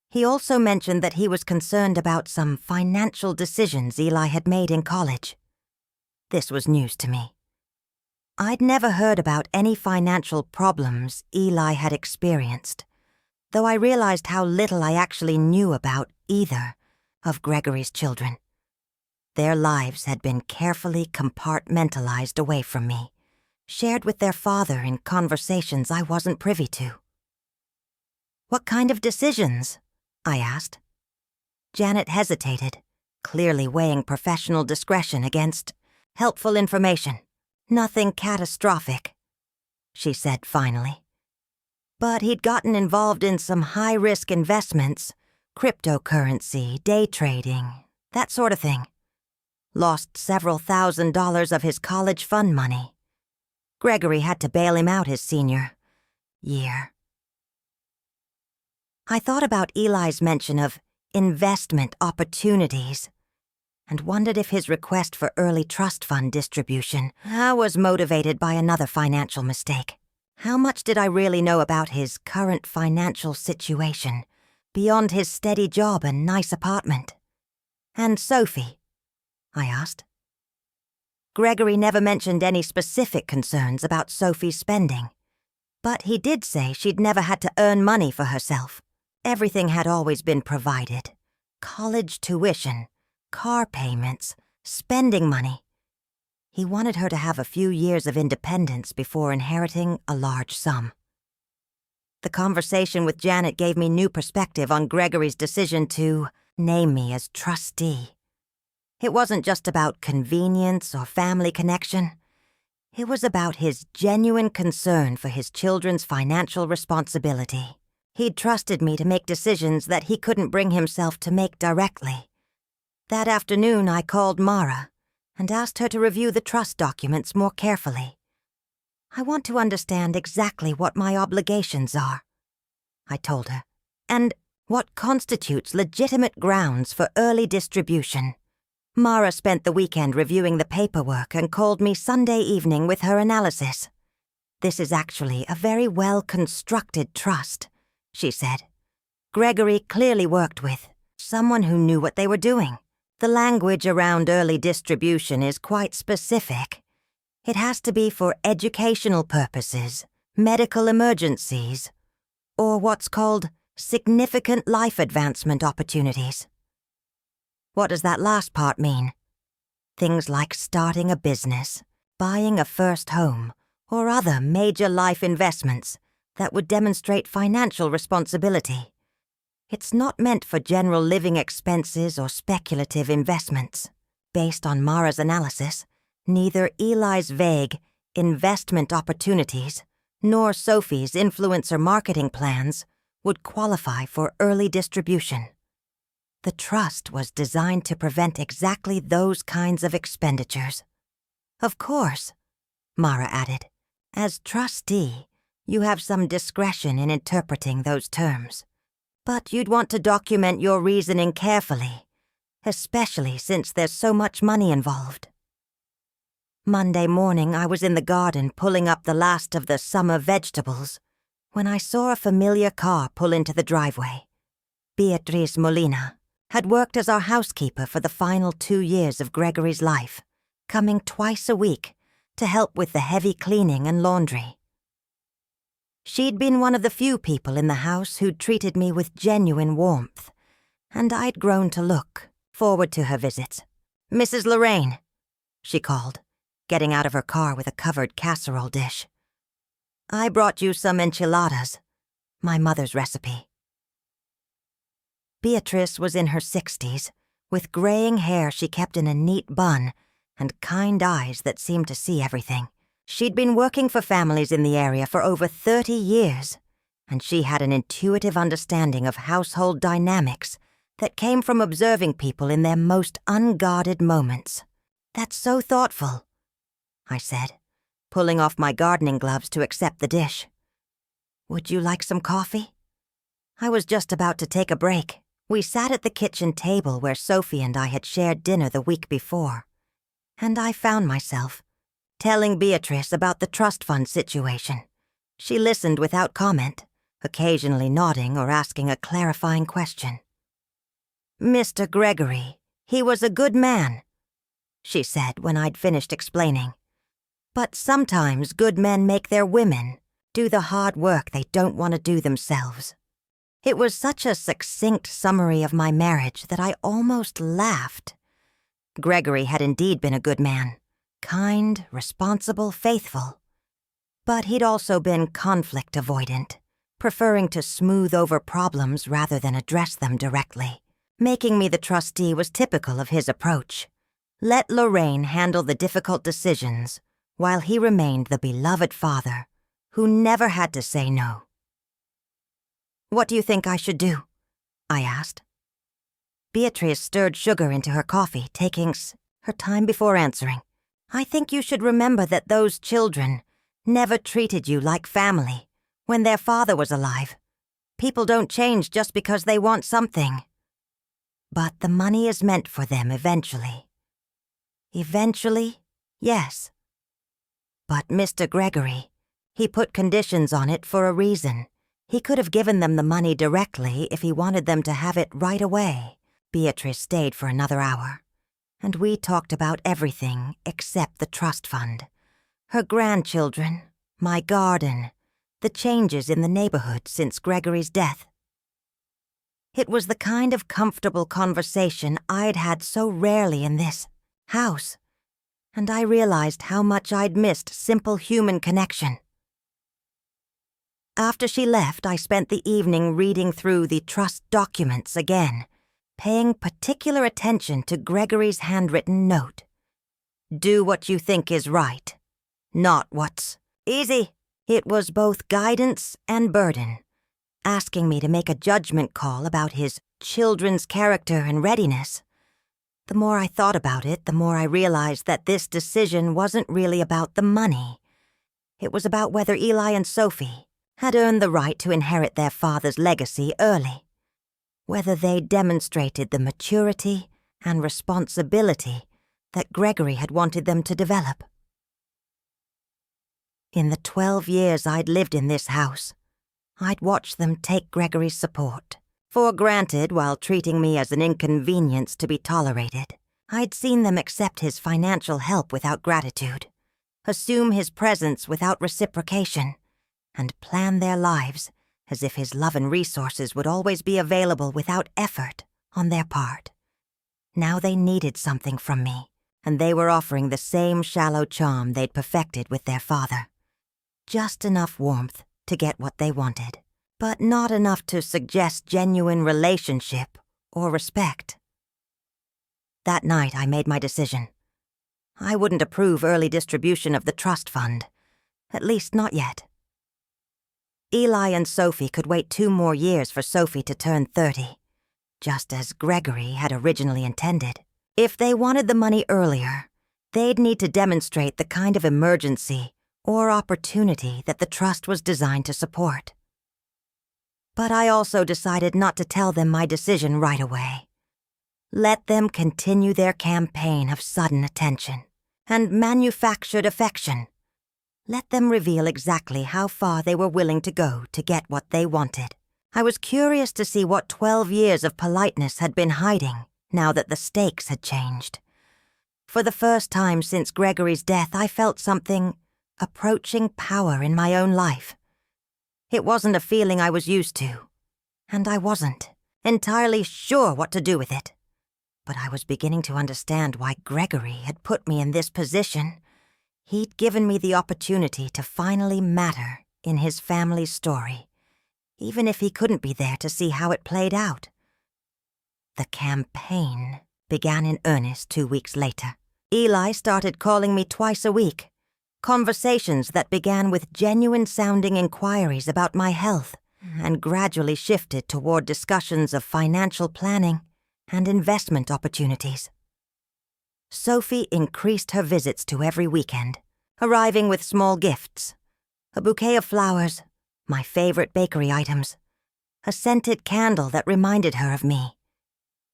He also mentioned that he was concerned about some financial decisions Eli had made in college. This was news to me. I'd never heard about any financial problems Eli had experienced, though I realized how little I actually knew about either of Gregory's children. Their lives had been carefully compartmentalized away from me, shared with their father in conversations I wasn't privy to. What kind of decisions? I asked. Janet hesitated, clearly weighing professional discretion against helpful information. Nothing catastrophic, she said finally. But he'd gotten involved in some high-risk investments, cryptocurrency, day trading, that sort of thing. Lost several $1,000s of his college fund money. Gregory had to bail him out his senior year. I thought about Eli's mention of investment opportunities and wondered if his request for early trust fund distribution was motivated by another financial mistake. How much did I really know about his current financial situation, beyond his steady job and nice apartment? And Sophie? I asked. Gregory never mentioned any specific concerns about Sophie's spending, but he did say she'd never had to earn money for herself. Everything had always been provided. College tuition, car payments, spending money. He wanted her to have a few years of independence before inheriting a large sum. The conversation with Janet gave me new perspective on Gregory's decision to name me as trustee. It wasn't just about convenience or family connection. It was about his genuine concern for his children's financial responsibility. He'd trusted me to make decisions that he couldn't bring himself to make directly. That afternoon, I called Mara and asked her to review the trust documents more carefully. I want to understand exactly what my obligations are. I told her, and what constitutes legitimate grounds for early distribution. Mara spent the weekend reviewing the paperwork and called me Sunday evening with her analysis. This is actually a very well-constructed trust, she said. Gregory clearly worked with someone who knew what they were doing. The language around early distribution is quite specific. It has to be for educational purposes, medical emergencies, or what's called significant life advancement opportunities. What does that last part mean? Things like starting a business, buying a first home, or other major life investments that would demonstrate financial responsibility. It's not meant for general living expenses or speculative investments. Based on Mara's analysis, neither Eli's vague investment opportunities nor Sophie's influencer marketing plans would qualify for early distribution. The trust was designed to prevent exactly those kinds of expenditures. Of course, Mara added, as trustee, you have some discretion in interpreting those terms. But you'd want to document your reasoning carefully, especially since there's so much money involved. Monday morning, I was in the garden pulling up the last of the summer vegetables when I saw a familiar car pull into the driveway. Beatriz Molina had worked as our housekeeper for the final 2 years of Gregory's life, coming twice a week to help with the heavy cleaning and laundry. She'd been one of the few people in the house who'd treated me with genuine warmth, and I'd grown to look forward to her visits. "Mrs. Lorraine," she called, getting out of her car with a covered casserole dish. "I brought you some enchiladas, my mother's recipe." Beatrice was in her 60s, with graying hair she kept in a neat bun and kind eyes that seemed to see everything. She'd been working for families in the area for over 30 years, and she had an intuitive understanding of household dynamics that came from observing people in their most unguarded moments. "That's so thoughtful," I said, pulling off my gardening gloves to accept the dish. "Would you like some coffee?" I was just about to take a break. We sat at the kitchen table where Sophie and I had shared dinner the week before, and I found myself telling Beatrice about the trust fund situation. She listened without comment, occasionally nodding or asking a clarifying question. "Mr. Gregory, he was a good man," she said when I'd finished explaining. "But sometimes good men make their women do the hard work they don't want to do themselves." It was such a succinct summary of my marriage that I almost laughed. Gregory had indeed been a good man, kind, responsible, faithful. But he'd also been conflict avoidant, preferring to smooth over problems rather than address them directly. Making me the trustee was typical of his approach. Let Lorraine handle the difficult decisions, while he remained the beloved father who never had to say no. "What do you think I should do?" I asked. Beatrice stirred sugar into her coffee, taking her time before answering. "I think you should remember that those children never treated you like family when their father was alive. People don't change just because they want something. But the money is meant for them eventually." "Eventually, yes. But Mr. Gregory, he put conditions on it for a reason. He could have given them the money directly if he wanted them to have it right away." Beatrice stayed for another hour, and we talked about everything except the trust fund. Her grandchildren, my garden, the changes in the neighborhood since Gregory's death. It was the kind of comfortable conversation I'd had so rarely in this house, and I realized how much I'd missed simple human connection. After she left, I spent the evening reading through the trust documents again, paying particular attention to Gregory's handwritten note. "Do what you think is right, not what's easy." It was both guidance and burden, asking me to make a judgment call about his children's character and readiness. The more I thought about it, the more I realized that this decision wasn't really about the money. It was about whether Eli and Sophie had earned the right to inherit their father's legacy early, whether they demonstrated the maturity and responsibility that Gregory had wanted them to develop. In the 12 years I'd lived in this house, I'd watched them take Gregory's support for granted while treating me as an inconvenience to be tolerated. I'd seen them accept his financial help without gratitude, assume his presence without reciprocation, and plan their lives as if his love and resources would always be available without effort on their part. Now they needed something from me, and they were offering the same shallow charm they'd perfected with their father. Just enough warmth to get what they wanted, but not enough to suggest genuine relationship or respect. That night I made my decision. I wouldn't approve early distribution of the trust fund, at least not yet. Eli and Sophie could wait 2 more years for Sophie to turn 30, just as Gregory had originally intended. If they wanted the money earlier, they'd need to demonstrate the kind of emergency or opportunity that the trust was designed to support. But I also decided not to tell them my decision right away. Let them continue their campaign of sudden attention and manufactured affection. Let them reveal exactly how far they were willing to go to get what they wanted. I was curious to see what 12 years of politeness had been hiding now that the stakes had changed. For the first time since Gregory's death, I felt something approaching power in my own life. It wasn't a feeling I was used to, and I wasn't entirely sure what to do with it. But I was beginning to understand why Gregory had put me in this position. He'd given me the opportunity to finally matter in his family's story, even if he couldn't be there to see how it played out. The campaign began in earnest 2 weeks later. Eli started calling me twice a week, conversations that began with genuine-sounding inquiries about my health and gradually shifted toward discussions of financial planning and investment opportunities. Sophie increased her visits to every weekend, arriving with small gifts, a bouquet of flowers, my favorite bakery items, a scented candle that reminded her of me.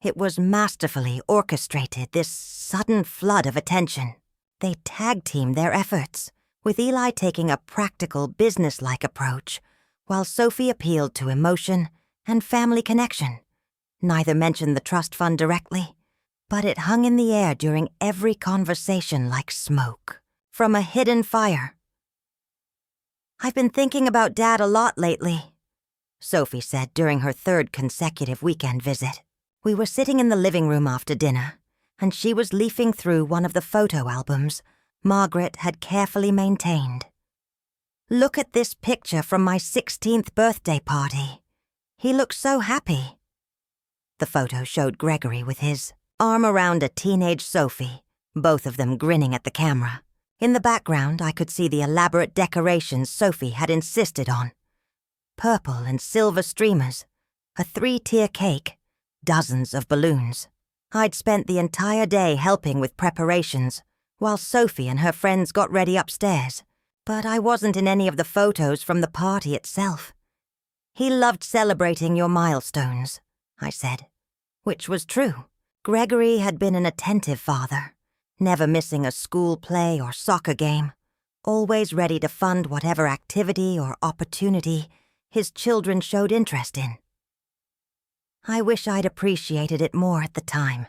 It was masterfully orchestrated, this sudden flood of attention. They tag-teamed their efforts, with Eli taking a practical, business-like approach, while Sophie appealed to emotion and family connection. Neither mentioned the trust fund directly, but it hung in the air during every conversation like smoke from a hidden fire. "I've been thinking about Dad a lot lately," Sophie said during her 3rd consecutive weekend visit. We were sitting in the living room after dinner, and she was leafing through one of the photo albums Margaret had carefully maintained. "Look at this picture from my 16th birthday party. He looks so happy." The photo showed Gregory with his arm around a teenage Sophie, both of them grinning at the camera. In the background, I could see the elaborate decorations Sophie had insisted on. Purple and silver streamers, a 3-tier cake, dozens of balloons. I'd spent the entire day helping with preparations, while Sophie and her friends got ready upstairs, but I wasn't in any of the photos from the party itself. "He loved celebrating your milestones," I said, which was true. Gregory had been an attentive father, never missing a school play or soccer game, always ready to fund whatever activity or opportunity his children showed interest in. "I wish I'd appreciated it more at the time,"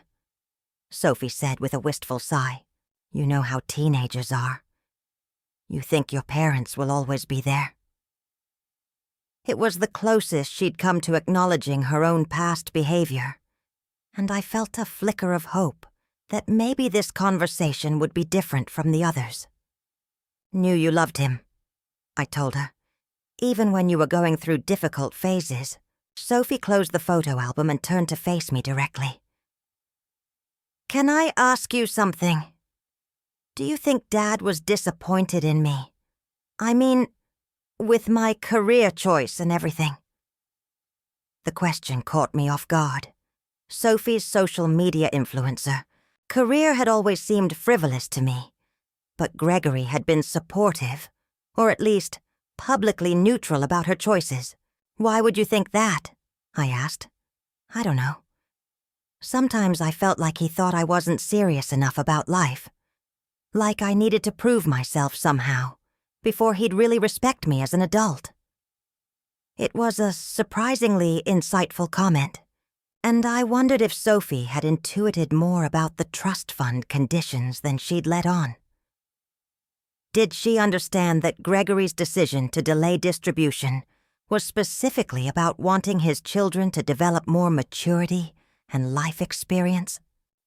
Sophie said with a wistful sigh. "You know how teenagers are. You think your parents will always be there." It was the closest she'd come to acknowledging her own past behavior, and I felt a flicker of hope that maybe this conversation would be different from the others. "Knew you loved him," I told her. "Even when you were going through difficult phases." Sophie closed the photo album and turned to face me directly. "Can I ask you something? Do you think Dad was disappointed in me? I mean, with my career choice and everything?" The question caught me off guard. Sophie's social media influencer. Career had always seemed frivolous to me, but Gregory had been supportive, or at least publicly neutral about her choices. Why would you think that? I asked. I don't know. Sometimes I felt like he thought I wasn't serious enough about life. Like I needed to prove myself somehow, before he'd really respect me as an adult. It was a surprisingly insightful comment, and I wondered if Sophie had intuited more about the trust fund conditions than she'd let on. Did she understand that Gregory's decision to delay distribution was specifically about wanting his children to develop more maturity and life experience?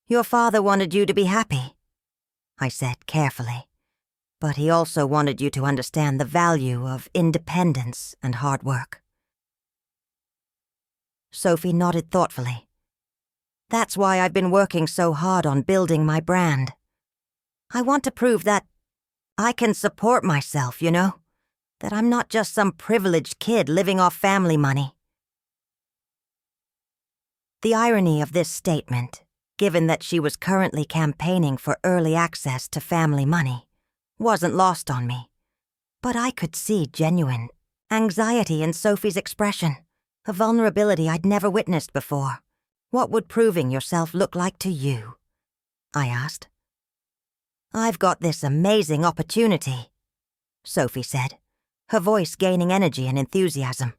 Your father wanted you to be happy, I said carefully, but he also wanted you to understand the value of independence and hard work. Sophie nodded thoughtfully. That's why I've been working so hard on building my brand. I want to prove that I can support myself, you know? That I'm not just some privileged kid living off family money. The irony of this statement, given that she was currently campaigning for early access to family money, wasn't lost on me. But I could see genuine anxiety in Sophie's expression, a vulnerability I'd never witnessed before. What would proving yourself look like to you? I asked. I've got this amazing opportunity, Sophie said, her voice gaining energy and enthusiasm.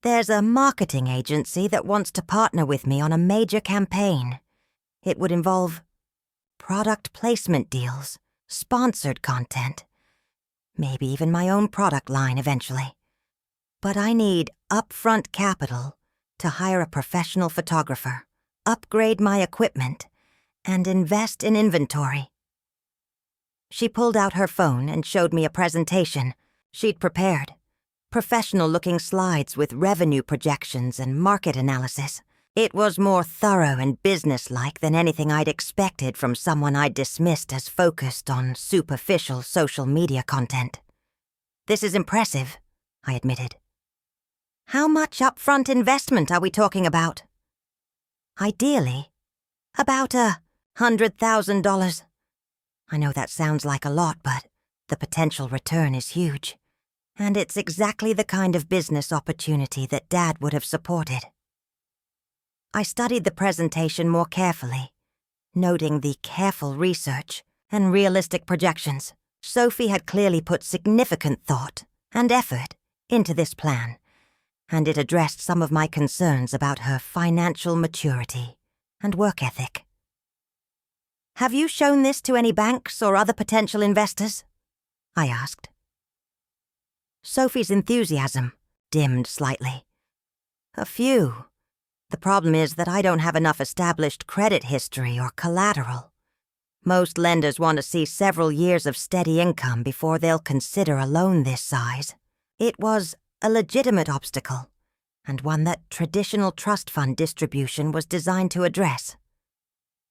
There's a marketing agency that wants to partner with me on a major campaign. It would involve product placement deals, sponsored content, maybe even my own product line eventually. But I need upfront capital to hire a professional photographer, upgrade my equipment, and invest in inventory. She pulled out her phone and showed me a presentation she'd prepared. Professional-looking slides with revenue projections and market analysis. It was more thorough and businesslike than anything I'd expected from someone I'd dismissed as focused on superficial social media content. This is impressive, I admitted. How much upfront investment are we talking about? Ideally, about $100,000. I know that sounds like a lot, but the potential return is huge. And it's exactly the kind of business opportunity that Dad would have supported. I studied the presentation more carefully, noting the careful research and realistic projections. Sophie had clearly put significant thought and effort into this plan, and it addressed some of my concerns about her financial maturity and work ethic. Have you shown this to any banks or other potential investors? I asked. Sophie's enthusiasm dimmed slightly. A few. The problem is that I don't have enough established credit history or collateral. Most lenders want to see several years of steady income before they'll consider a loan this size. It was a legitimate obstacle, and one that traditional trust fund distribution was designed to address.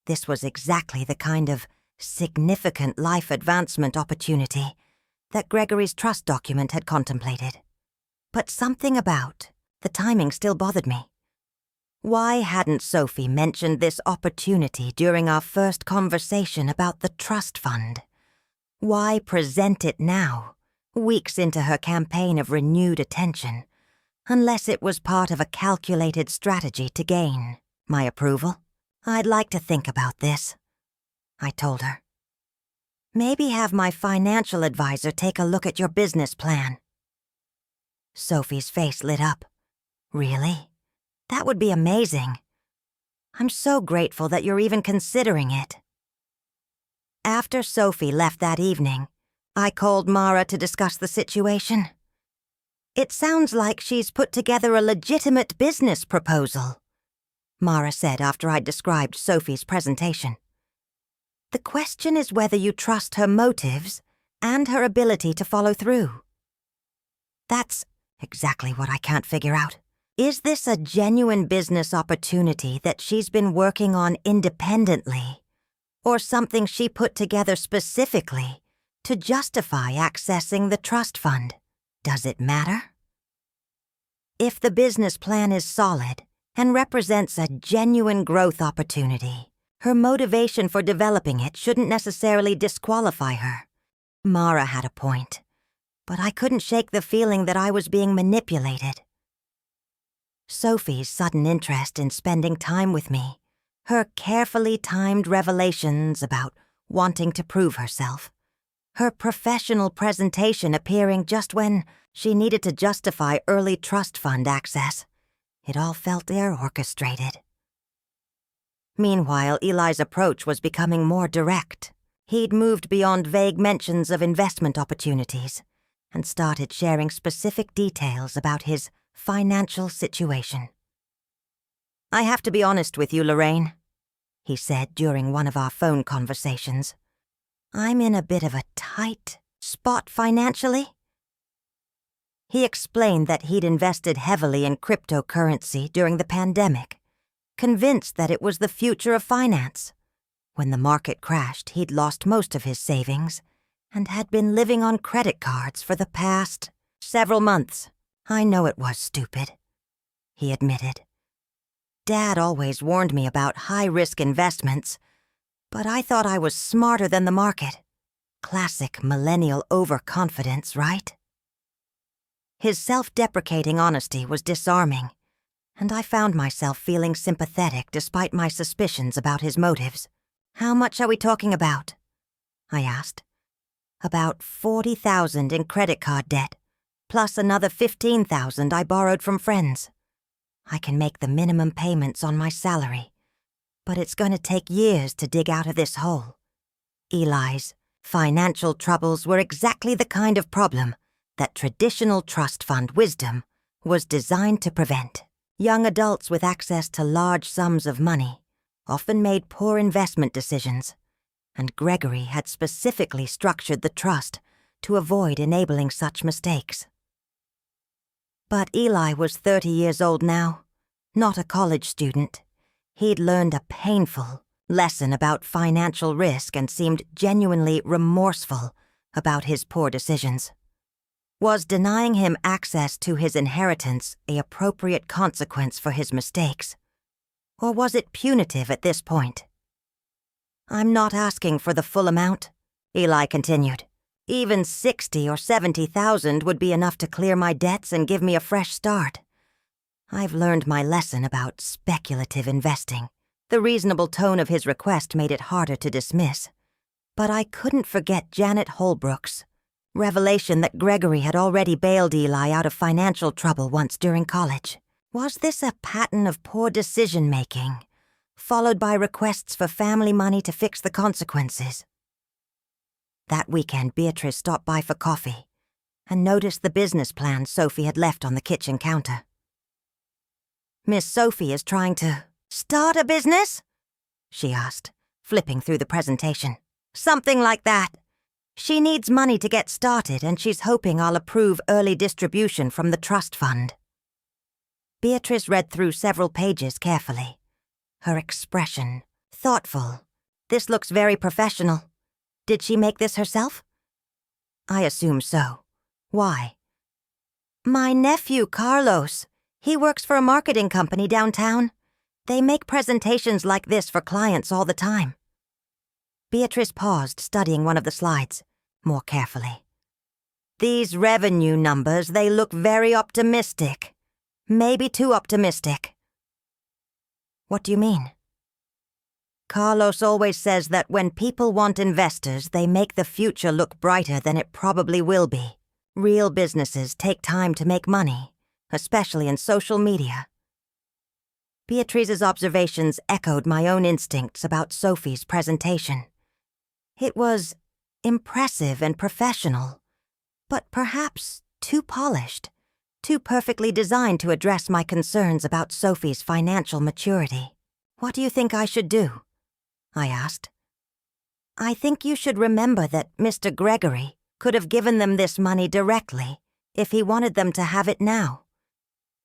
This was exactly the kind of significant life advancement opportunity that Gregory's trust document had contemplated. But something about the timing still bothered me. Why hadn't Sophie mentioned this opportunity during our first conversation about the trust fund? Why present it now, weeks into her campaign of renewed attention, unless it was part of a calculated strategy to gain my approval? I'd like to think about this, I told her. Maybe have my financial advisor take a look at your business plan. Sophie's face lit up. Really? That would be amazing. I'm so grateful that you're even considering it. After Sophie left that evening, I called Mara to discuss the situation. It sounds like she's put together a legitimate business proposal, Mara said after I'd described Sophie's presentation. The question is whether you trust her motives and her ability to follow through. That's exactly what I can't figure out. Is this a genuine business opportunity that she's been working on independently, or something she put together specifically to justify accessing the trust fund? Does it matter? If the business plan is solid and represents a genuine growth opportunity, her motivation for developing it shouldn't necessarily disqualify her. Mara had a point. but I couldn't shake the feeling that I was being manipulated. Sophie's sudden interest in spending time with me, her carefully timed revelations about wanting to prove herself, her professional presentation appearing just when she needed to justify early trust fund access. It all felt orchestrated. Meanwhile, Eli's approach was becoming more direct. He'd moved beyond vague mentions of investment opportunities and started sharing specific details about his financial situation. "I have to be honest with you, Lorraine," he said during one of our phone conversations. "I'm in a bit of a tight spot financially." He explained that he'd invested heavily in cryptocurrency during the pandemic, convinced that it was the future of finance. When the market crashed, he'd lost most of his savings and had been living on credit cards for the past several months. "I know it was stupid," he admitted. "Dad always warned me about high-risk investments, but I thought I was smarter than the market. Classic millennial overconfidence, right?" His self-deprecating honesty was disarming, and I found myself feeling sympathetic despite my suspicions about his motives. "How much are we talking about?" I asked. "About $40,000 in credit card debt, plus another $15,000 I borrowed from friends. I can make the minimum payments on my salary, but it's going to take years to dig out of this hole." Eli's financial troubles were exactly the kind of problem that traditional trust fund wisdom was designed to prevent. Young adults with access to large sums of money often made poor investment decisions, and Gregory had specifically structured the trust to avoid enabling such mistakes. But Eli was 30 years old now, not a college student. He'd learned a painful lesson about financial risk and seemed genuinely remorseful about his poor decisions. Was denying him access to his inheritance an appropriate consequence for his mistakes? Or was it punitive at this point? "I'm not asking for the full amount," Eli continued. "Even 60 or 70,000 would be enough to clear my debts and give me a fresh start. I've learned my lesson about speculative investing." The reasonable tone of his request made it harder to dismiss. But I couldn't forget Janet Holbrook's revelation that Gregory had already bailed Eli out of financial trouble once during college. Was this a pattern of poor decision-making, followed by requests for family money to fix the consequences? That weekend, Beatrice stopped by for coffee and noticed the business plan Sophie had left on the kitchen counter. "Miss Sophie is trying to start a business?" she asked, flipping through the presentation. "Something like that. She needs money to get started, and she's hoping I'll approve early distribution from the trust fund." Beatrice read through several pages carefully, her expression thoughtful. "This looks very professional. Did she make this herself?" "I assume so. Why?" "My nephew, Carlos. He works for a marketing company downtown. They make presentations like this for clients all the time." Beatrice paused, studying one of the slides more carefully. "These revenue numbers, they look very optimistic. Maybe too optimistic." "What do you mean?" "Carlos always says that when people want investors, they make the future look brighter than it probably will be. Real businesses take time to make money, especially in social media." Beatrice's observations echoed my own instincts about Sophie's presentation. It was impressive and professional, but perhaps too polished, too perfectly designed to address my concerns about Sophie's financial maturity. "What do you think I should do?" I asked. "I think you should remember that Mr. Gregory could have given them this money directly if he wanted them to have it now.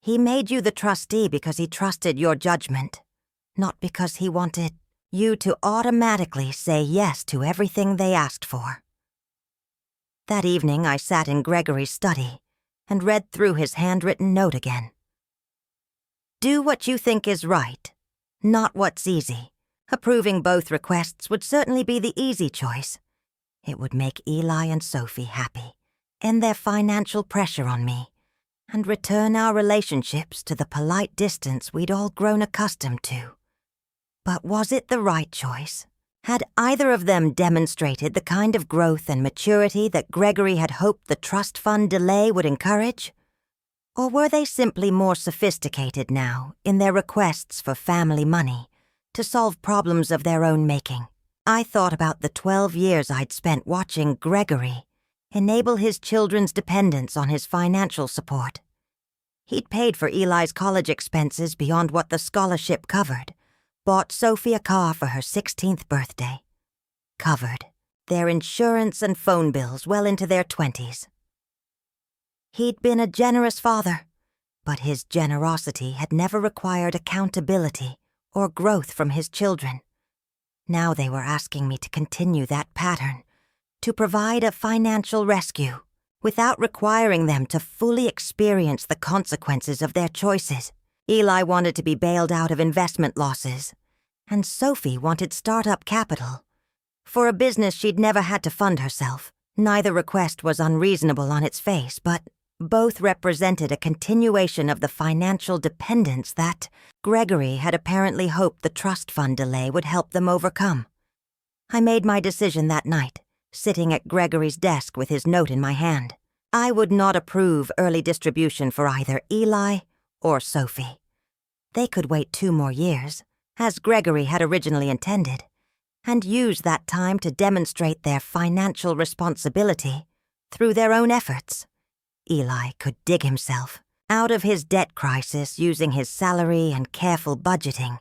He made you the trustee because he trusted your judgment, not because he wanted you to automatically say yes to everything they asked for." That evening, I sat in Gregory's study and read through his handwritten note again. "Do what you think is right, not what's easy. Approving both requests would certainly be the easy choice. It would make Eli and Sophie happy, end their financial pressure on me, and return our relationships to the polite distance we'd all grown accustomed to. But was it the right choice? Had either of them demonstrated the kind of growth and maturity that Gregory had hoped the trust fund delay would encourage? Or were they simply more sophisticated now in their requests for family money to solve problems of their own making? I thought about the 12 years I'd spent watching Gregory enable his children's dependence on his financial support. He'd paid for Eli's college expenses beyond what the scholarship covered, bought Sophie a car for her 16th birthday. Covered their insurance and phone bills well into their 20s. He'd been a generous father, but his generosity had never required accountability or growth from his children. Now they were asking me to continue that pattern, to provide a financial rescue without requiring them to fully experience the consequences of their choices. Eli wanted to be bailed out of investment losses, and Sophie wanted startup capital. For a business she'd never had to fund herself, neither request was unreasonable on its face, but both represented a continuation of the financial dependence that Gregory had apparently hoped the trust fund delay would help them overcome. I made my decision that night, sitting at Gregory's desk with his note in my hand. I would not approve early distribution for either Eli or Sophie. They could wait 2 more years, as Gregory had originally intended, and use that time to demonstrate their financial responsibility through their own efforts. Eli could dig himself out of his debt crisis using his salary and careful budgeting,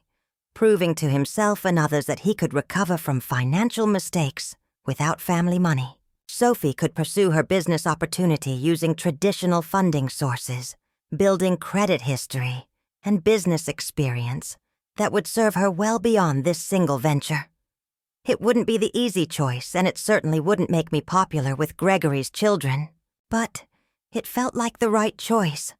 proving to himself and others that he could recover from financial mistakes without family money. Sophie could pursue her business opportunity using traditional funding sources, building credit history and business experience that would serve her well beyond this single venture. It wouldn't be the easy choice, and it certainly wouldn't make me popular with Gregory's children, but it felt like the right choice.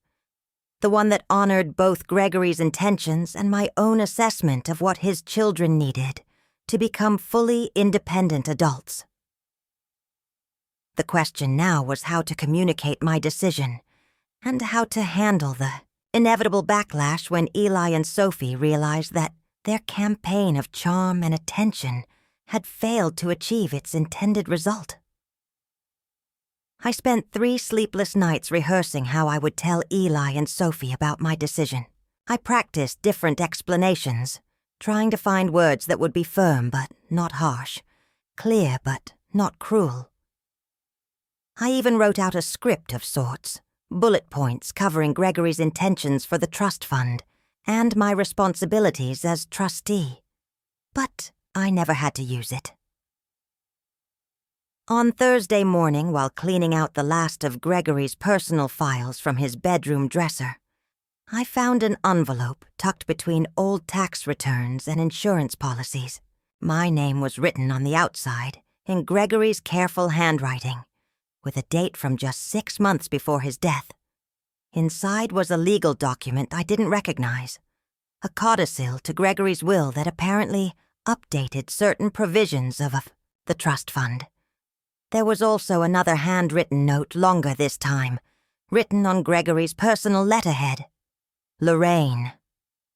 The one that honored both Gregory's intentions and my own assessment of what his children needed to become fully independent adults. The question now was how to communicate my decision, and how to handle the inevitable backlash when Eli and Sophie realized that their campaign of charm and attention had failed to achieve its intended result. I spent 3 sleepless nights rehearsing how I would tell Eli and Sophie about my decision. I practiced different explanations, trying to find words that would be firm but not harsh, clear but not cruel. I even wrote out a script of sorts, bullet points covering Gregory's intentions for the trust fund and my responsibilities as trustee. But I never had to use it. On Thursday morning, while cleaning out the last of Gregory's personal files from his bedroom dresser, I found an envelope tucked between old tax returns and insurance policies. My name was written on the outside in Gregory's careful handwriting, with a date from just 6 months before his death. Inside was a legal document I didn't recognize, a codicil to Gregory's will that apparently updated certain provisions of the trust fund. There was also another handwritten note, longer this time, written on Gregory's personal letterhead. "Lorraine,"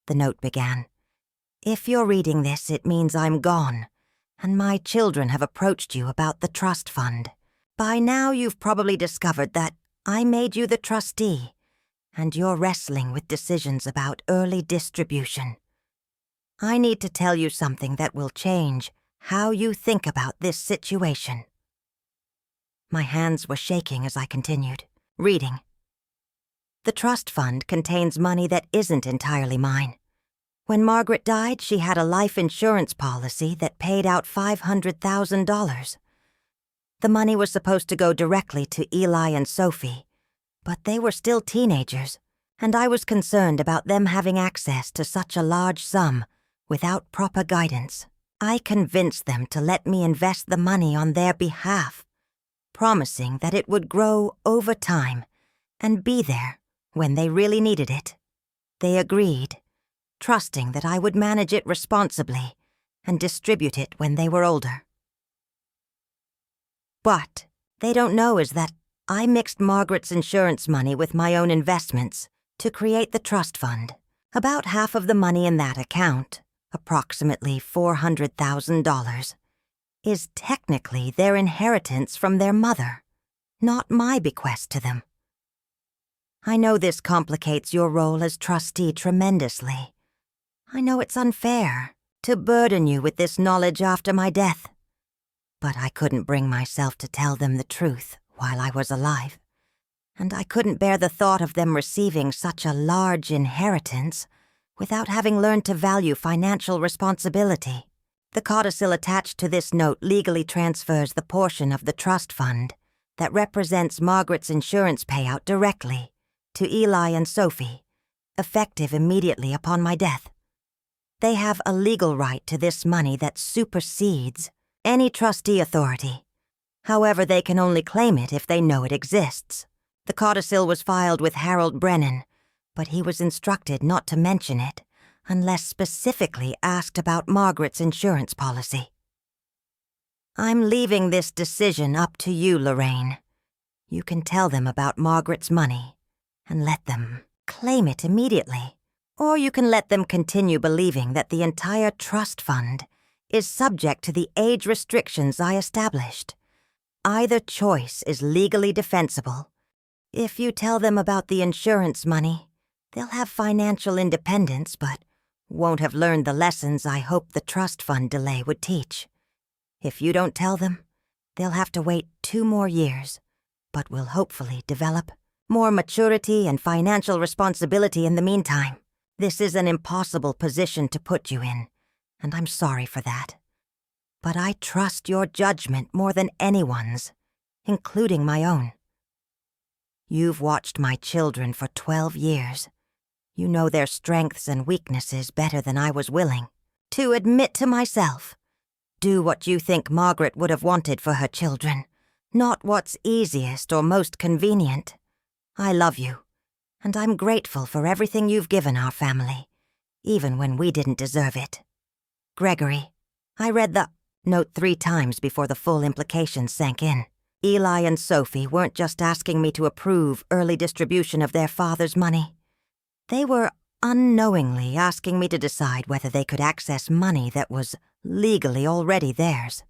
the note began. "If you're reading this, it means I'm gone, and my children have approached you about the trust fund. By now you've probably discovered that I made you the trustee, and you're wrestling with decisions about early distribution. I need to tell you something that will change how you think about this situation." My hands were shaking as I continued, reading. "The trust fund contains money that isn't entirely mine. When Margaret died, she had a life insurance policy that paid out $500,000. The money was supposed to go directly to Eli and Sophie, but they were still teenagers, and I was concerned about them having access to such a large sum without proper guidance. I convinced them to let me invest the money on their behalf, promising that it would grow over time and be there when they really needed it. They agreed, trusting that I would manage it responsibly and distribute it when they were older. What they don't know is that I mixed Margaret's insurance money with my own investments to create the trust fund. About half of the money in that account, approximately $400,000, is technically their inheritance from their mother, not my bequest to them. I know this complicates your role as trustee tremendously. I know it's unfair to burden you with this knowledge after my death. But I couldn't bring myself to tell them the truth while I was alive, and I couldn't bear the thought of them receiving such a large inheritance without having learned to value financial responsibility. The codicil attached to this note legally transfers the portion of the trust fund that represents Margaret's insurance payout directly to Eli and Sophie, effective immediately upon my death. They have a legal right to this money that supersedes any trustee authority. However, they can only claim it if they know it exists. The codicil was filed with Harold Brennan, but he was instructed not to mention it unless specifically asked about Margaret's insurance policy. I'm leaving this decision up to you, Lorraine. You can tell them about Margaret's money and let them claim it immediately. Or you can let them continue believing that the entire trust fund is subject to the age restrictions I established. Either choice is legally defensible. If you tell them about the insurance money, they'll have financial independence but won't have learned the lessons I hoped the trust fund delay would teach. If you don't tell them, they'll have to wait 2 more years, but will hopefully develop more maturity and financial responsibility in the meantime. This is an impossible position to put you in, and I'm sorry for that. But I trust your judgment more than anyone's, including my own. You've watched my children for 12 years. You know their strengths and weaknesses better than I was willing to admit to myself. Do what you think Margaret would have wanted for her children, not what's easiest or most convenient. I love you, and I'm grateful for everything you've given our family, even when we didn't deserve it. Gregory. I read the note 3 times before the full implications sank in. Eli and Sophie weren't just asking me to approve early distribution of their father's money. They were unknowingly asking me to decide whether they could access money that was legally already theirs.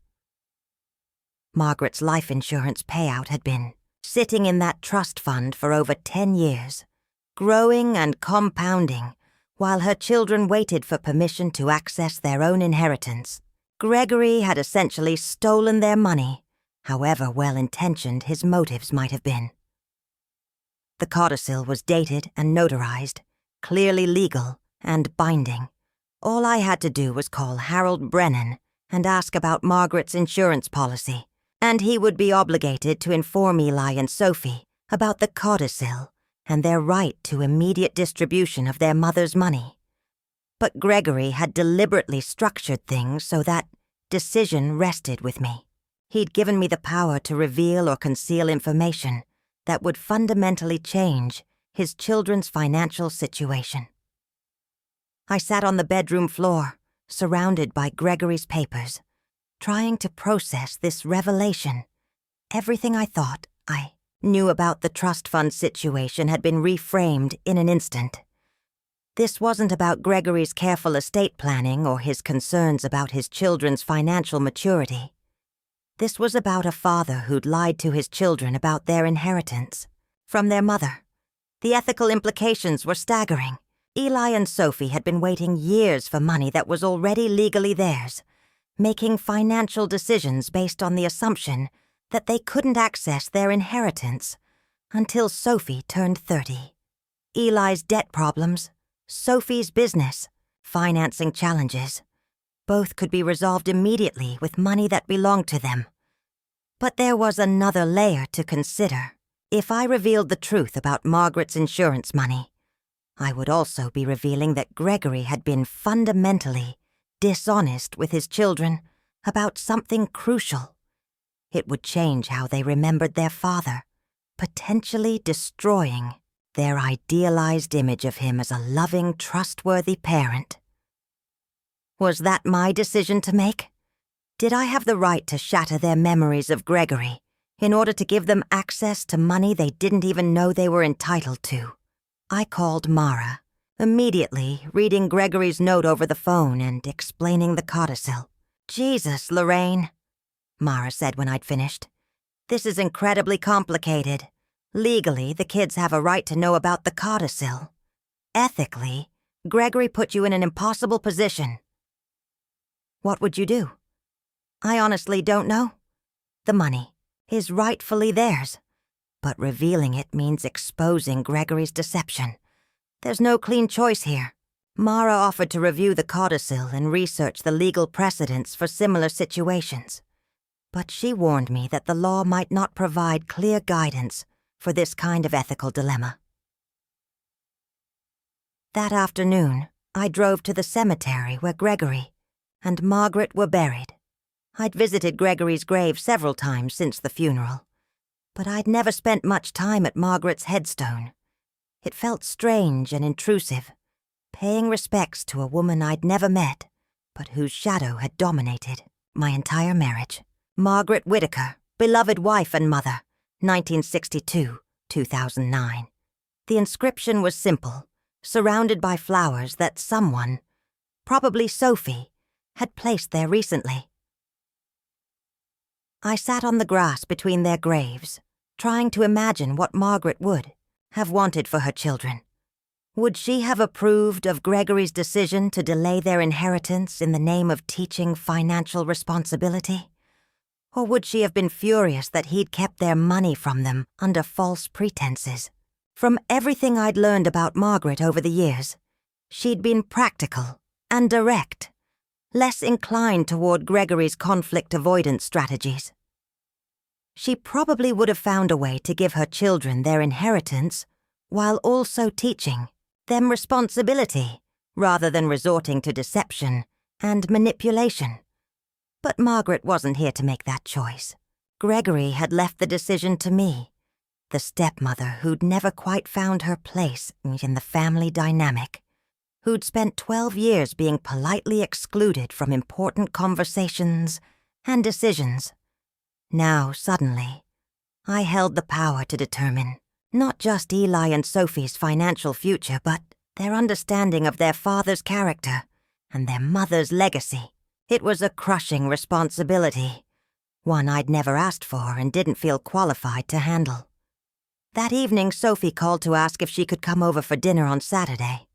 Margaret's life insurance payout had been sitting in that trust fund for over 10 years, growing and compounding, while her children waited for permission to access their own inheritance. Gregory had essentially stolen their money, however well-intentioned his motives might have been. The codicil was dated and notarized, clearly legal and binding. All I had to do was call Harold Brennan and ask about Margaret's insurance policy, and he would be obligated to inform Eli and Sophie about the codicil and their right to immediate distribution of their mother's money. But Gregory had deliberately structured things so that decision rested with me. He'd given me the power to reveal or conceal information that would fundamentally change his children's financial situation. I sat on the bedroom floor, surrounded by Gregory's papers, trying to process this revelation. Everything I thought I knew about the trust fund situation had been reframed in an instant. This wasn't about Gregory's careful estate planning or his concerns about his children's financial maturity. This was about a father who'd lied to his children about their inheritance from their mother. The ethical implications were staggering. Eli and Sophie had been waiting years for money that was already legally theirs, making financial decisions based on the assumption that they couldn't access their inheritance until Sophie turned 30. Eli's debt problems, Sophie's business, financing challenges, both could be resolved immediately with money that belonged to them. But there was another layer to consider. If I revealed the truth about Margaret's insurance money, I would also be revealing that Gregory had been fundamentally dishonest with his children about something crucial. It would change how they remembered their father, potentially destroying their idealized image of him as a loving, trustworthy parent. Was that my decision to make? Did I have the right to shatter their memories of Gregory in order to give them access to money they didn't even know they were entitled to. I called Mara, immediately reading Gregory's note over the phone and explaining the codicil. "Jesus, Lorraine," Mara said when I'd finished. "This is incredibly complicated. Legally, the kids have a right to know about the codicil. Ethically, Gregory put you in an impossible position." "What would you do?" "I honestly don't know. The money is rightfully theirs, but revealing it means exposing Gregory's deception. There's no clean choice here." Mara offered to review the codicil and research the legal precedents for similar situations, but she warned me that the law might not provide clear guidance for this kind of ethical dilemma. That afternoon, I drove to the cemetery where Gregory and Margaret were buried. I'd visited Gregory's grave several times since the funeral, but I'd never spent much time at Margaret's headstone. It felt strange and intrusive, paying respects to a woman I'd never met, but whose shadow had dominated my entire marriage. Margaret Whitaker, beloved wife and mother, 1962-2009. The inscription was simple, surrounded by flowers that someone, probably Sophie, had placed there recently. I sat on the grass between their graves, trying to imagine what Margaret would have wanted for her children. Would she have approved of Gregory's decision to delay their inheritance in the name of teaching financial responsibility? Or would she have been furious that he'd kept their money from them under false pretenses? From everything I'd learned about Margaret over the years, she'd been practical and direct, less inclined toward Gregory's conflict avoidance strategies. She probably would have found a way to give her children their inheritance while also teaching them responsibility rather than resorting to deception and manipulation. But Margaret wasn't here to make that choice. Gregory had left the decision to me, the stepmother who'd never quite found her place in the family dynamic, who'd spent 12 years being politely excluded from important conversations and decisions. Now, suddenly, I held the power to determine not just Eli and Sophie's financial future, but their understanding of their father's character and their mother's legacy. It was a crushing responsibility, one I'd never asked for and didn't feel qualified to handle. That evening, Sophie called to ask if she could come over for dinner on Saturday.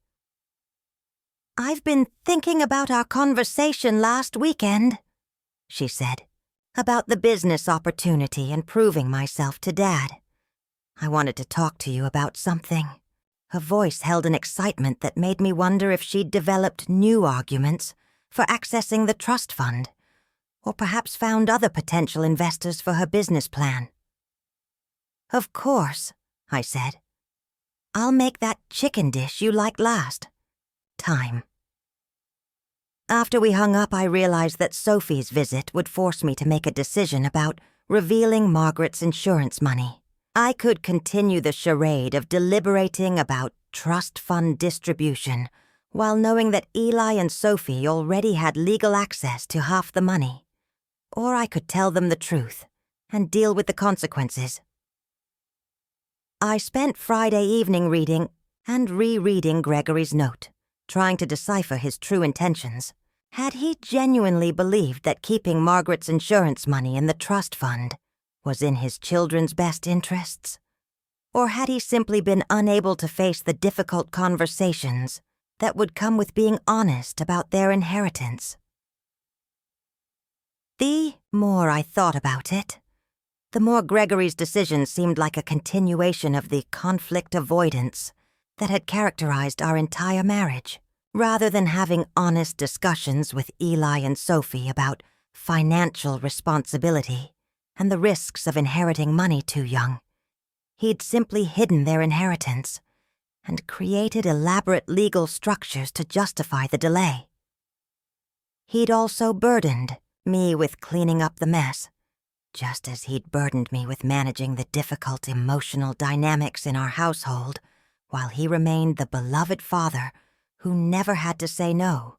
"I've been thinking about our conversation last weekend," she said, "about the business opportunity and proving myself to Dad. I wanted to talk to you about something." Her voice held an excitement that made me wonder if she'd developed new arguments for accessing the trust fund, or perhaps found other potential investors for her business plan. "Of course," I said. "I'll make that chicken dish you liked last time." After we hung up, I realized that Sophie's visit would force me to make a decision about revealing Margaret's insurance money. I could continue the charade of deliberating about trust fund distribution while knowing that Eli and Sophie already had legal access to half the money. Or I could tell them the truth and deal with the consequences. I spent Friday evening reading and rereading Gregory's note, trying to decipher his true intentions. Had he genuinely believed that keeping Margaret's insurance money in the trust fund was in his children's best interests? Or had he simply been unable to face the difficult conversations that would come with being honest about their inheritance? The more I thought about it, the more Gregory's decision seemed like a continuation of the conflict avoidance that had characterized our entire marriage. Rather than having honest discussions with Eli and Sophie about financial responsibility and the risks of inheriting money too young, he'd simply hidden their inheritance and created elaborate legal structures to justify the delay. He'd also burdened me with cleaning up the mess, just as he'd burdened me with managing the difficult emotional dynamics in our household while he remained the beloved father who never had to say no.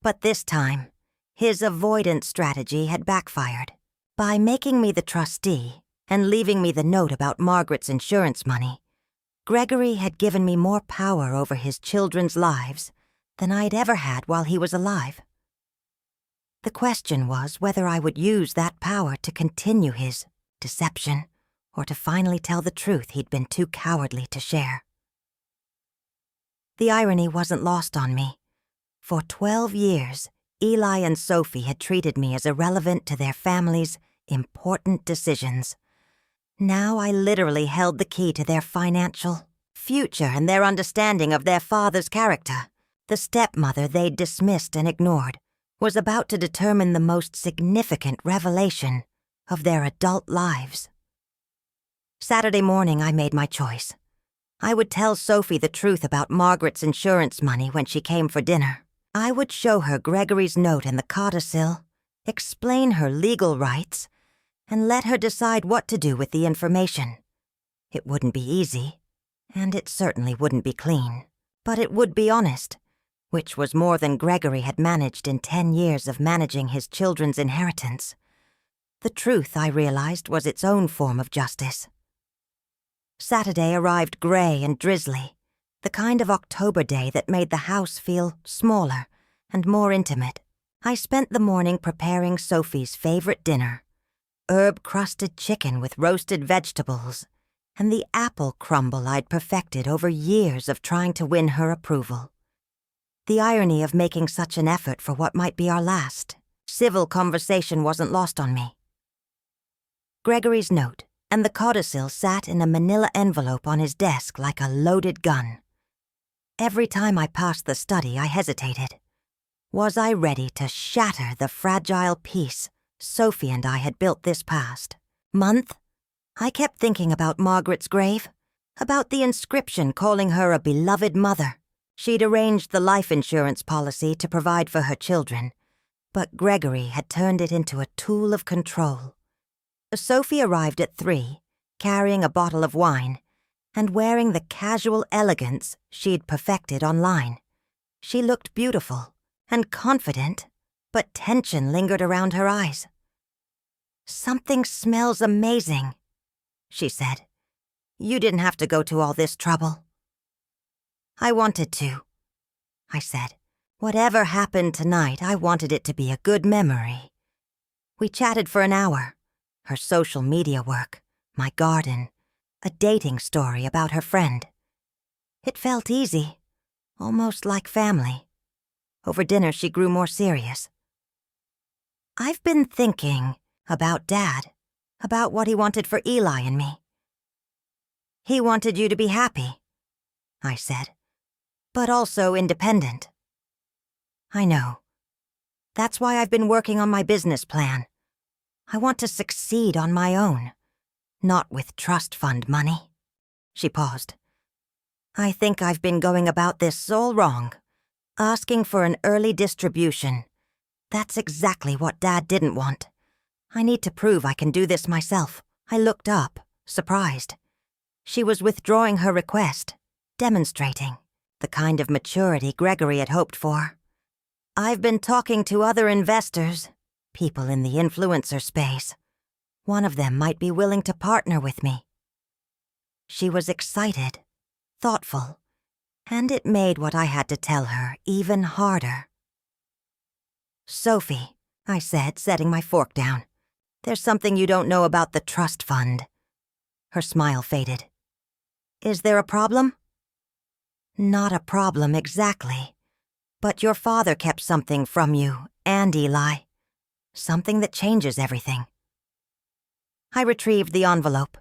But this time, his avoidance strategy had backfired. By making me the trustee and leaving me the note about Margaret's insurance money, Gregory had given me more power over his children's lives than I'd ever had while he was alive. The question was whether I would use that power to continue his deception or to finally tell the truth he'd been too cowardly to share. The irony wasn't lost on me. For 12 years, Eli and Sophie had treated me as irrelevant to their family's important decisions. Now I literally held the key to their financial future and their understanding of their father's character. The stepmother they'd dismissed and ignored was about to determine the most significant revelation of their adult lives. Saturday morning, I made my choice. I would tell Sophie the truth about Margaret's insurance money when she came for dinner. I would show her Gregory's note in the codicil, explain her legal rights, and let her decide what to do with the information. It wouldn't be easy, and it certainly wouldn't be clean, but it would be honest, which was more than Gregory had managed in 10 years of managing his children's inheritance. The truth, I realized, was its own form of justice. Saturday arrived gray and drizzly, the kind of October day that made the house feel smaller and more intimate. I spent the morning preparing Sophie's favorite dinner, herb-crusted chicken with roasted vegetables, and the apple crumble I'd perfected over years of trying to win her approval. The irony of making such an effort for what might be our last civil conversation wasn't lost on me. Gregory's note and the codicil sat in a manila envelope on his desk like a loaded gun. Every time I passed the study, I hesitated. Was I ready to shatter the fragile peace Sophie and I had built this past month? I kept thinking about Margaret's grave, about the inscription calling her a beloved mother. She'd arranged the life insurance policy to provide for her children, but Gregory had turned it into a tool of control. Sophie arrived at 3, carrying a bottle of wine, and wearing the casual elegance she'd perfected online. She looked beautiful and confident, but tension lingered around her eyes. "Something smells amazing," she said. "You didn't have to go to all this trouble." "I wanted to," I said. "Whatever happened tonight, I wanted it to be a good memory." We chatted for an hour. Her social media work, my garden, a dating story about her friend. It felt easy, almost like family. Over dinner, she grew more serious. "I've been thinking about Dad, about what he wanted for Eli and me." "He wanted you to be happy," I said, "but also independent." "I know. That's why I've been working on my business plan. I want to succeed on my own, not with trust fund money." She paused. "I think I've been going about this all wrong, asking for an early distribution. That's exactly what Dad didn't want. I need to prove I can do this myself." I looked up, surprised. She was withdrawing her request, demonstrating the kind of maturity Gregory had hoped for. "I've been talking to other investors, people in the influencer space. One of them might be willing to partner with me." She was excited, thoughtful, and it made what I had to tell her even harder. "Sophie," I said, setting my fork down, "there's something you don't know about the trust fund." Her smile faded. "Is there a problem?" "Not a problem exactly, but your father kept something from you and Eli. Something that changes everything." I retrieved the envelope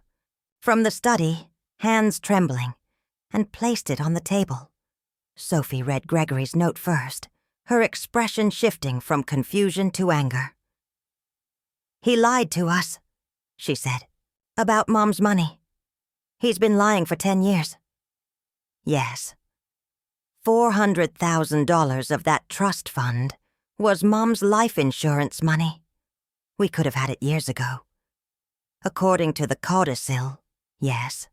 from the study, hands trembling, and placed it on the table. Sophie read Gregory's note first, her expression shifting from confusion to anger. "He lied to us," she said, "about Mom's money. He's been lying for 10 years. "Yes. $400,000 of that trust fund was Mom's life insurance money. We could have had it years ago. According to the codicil, yes."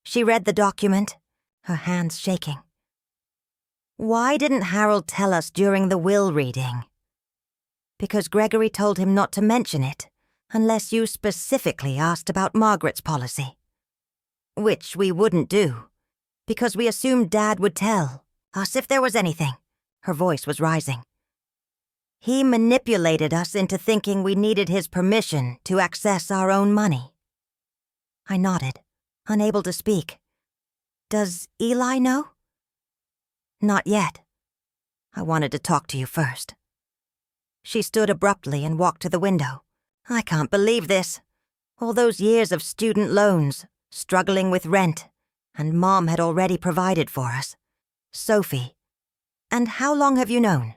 She read the document, her hands shaking. "Why didn't Harold tell us during the will reading?" "Because Gregory told him not to mention it. unless you specifically asked about Margaret's policy. Which we wouldn't do, because we assumed Dad would tell us if there was anything. Her voice was rising. He manipulated us into thinking we needed his permission to access our own money. I nodded, unable to speak. Does Eli know? Not yet. I wanted to talk to you first. She stood abruptly and walked to the window. I can't believe this. All those years of student loans, struggling with rent, and Mom had already provided for us. Sophie. And how long have you known?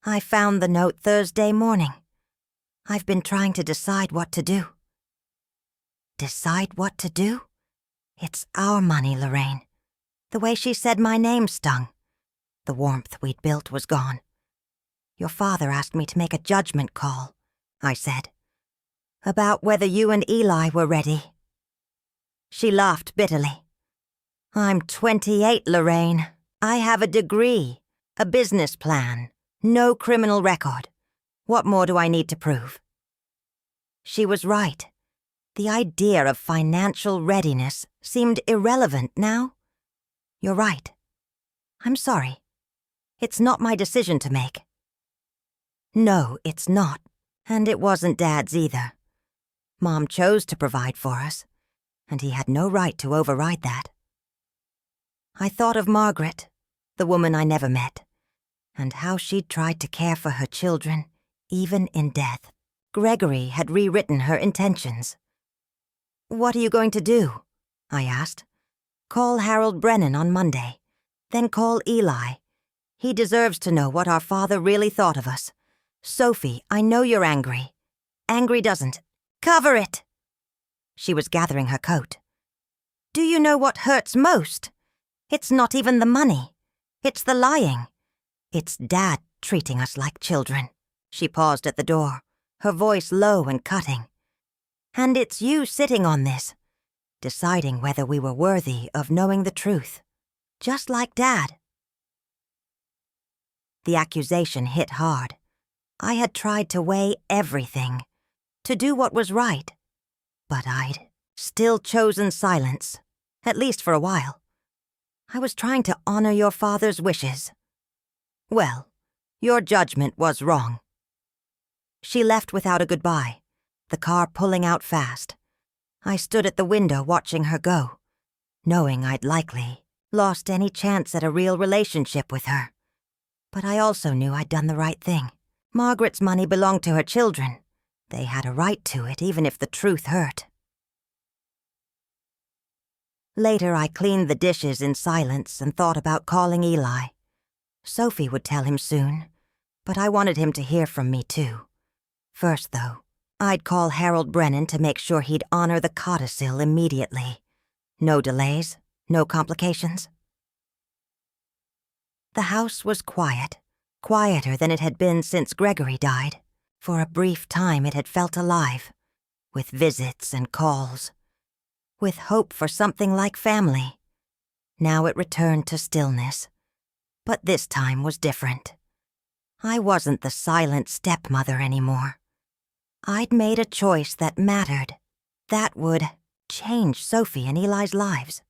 I found the note Thursday morning. I've been trying to decide what to do. Decide what to do? It's our money, Lorraine. The way she said my name stung. The warmth we'd built was gone. Your father asked me to make a judgment call, I said, about whether you and Eli were ready. She laughed bitterly. I'm 28, Lorraine. I have a degree, a business plan, no criminal record. What more do I need to prove? She was right. The idea of financial readiness seemed irrelevant now. You're right. I'm sorry. It's not my decision to make. No, it's not. And it wasn't Dad's either. Mom chose to provide for us, and he had no right to override that. I thought of Margaret, the woman I never met, and how she'd tried to care for her children, even in death. Gregory had rewritten her intentions. What are you going to do? I asked. Call Harold Brennan on Monday. Then call Eli. He deserves to know what our father really thought of us. Sophie, I know you're angry. Angry doesn't. Cover it! She was gathering her coat. Do you know what hurts most? It's not even the money. It's the lying. It's Dad treating us like children. She paused at the door, her voice low and cutting. And it's you sitting on this, deciding whether we were worthy of knowing the truth, just like Dad. The accusation hit hard. I had tried to weigh everything, to do what was right, but I'd still chosen silence, at least for a while. I was trying to honor your father's wishes. Well, your judgment was wrong. She left without a goodbye, the car pulling out fast. I stood at the window watching her go, knowing I'd likely lost any chance at a real relationship with her. But I also knew I'd done the right thing. Margaret's money belonged to her children. They had a right to it, even if the truth hurt. Later, I cleaned the dishes in silence and thought about calling Eli. Sophie would tell him soon, but I wanted him to hear from me too. First, though, I'd call Harold Brennan to make sure he'd honor the codicil immediately. No delays, no complications. The house was quiet, quieter than it had been since Gregory died. For a brief time it had felt alive, with visits and calls, with hope for something like family. Now it returned to stillness, but this time was different. I wasn't the silent stepmother anymore. I'd made a choice that mattered, that would change Sophie and Eli's lives.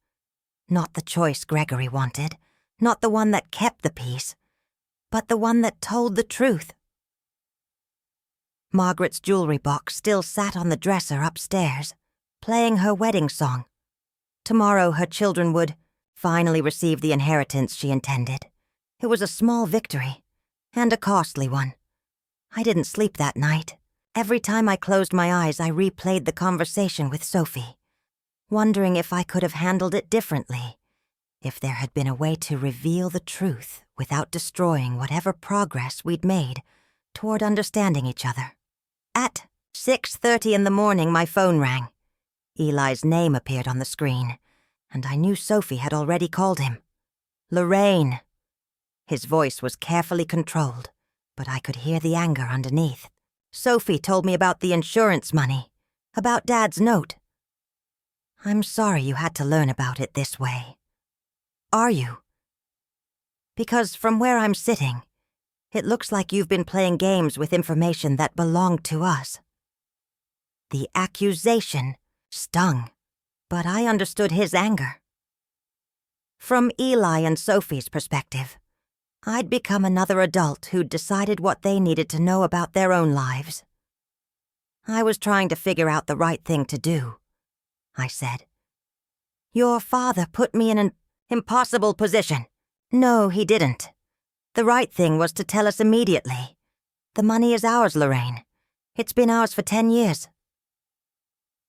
Not the choice Gregory wanted, not the one that kept the peace, but the one that told the truth. Margaret's jewelry box still sat on the dresser upstairs, playing her wedding song. Tomorrow her children would finally receive the inheritance she intended. It was a small victory, and a costly one. I didn't sleep that night. Every time I closed my eyes, I replayed the conversation with Sophie, wondering if I could have handled it differently, if there had been a way to reveal the truth without destroying whatever progress we'd made toward understanding each other. At 6:30 in the morning, my phone rang. Eli's name appeared on the screen, and I knew Sophie had already called him. Lorraine. His voice was carefully controlled, but I could hear the anger underneath. Sophie told me about the insurance money, about Dad's note. I'm sorry you had to learn about it this way. Are you? Because from where I'm sitting, it looks like you've been playing games with information that belonged to us. The accusation stung, but I understood his anger. From Eli and Sophie's perspective, I'd become another adult who'd decided what they needed to know about their own lives. I was trying to figure out the right thing to do, I said. Your father put me in an impossible position. No, he didn't. The right thing was to tell us immediately. The money is ours, Lorraine. It's been ours for 10 years.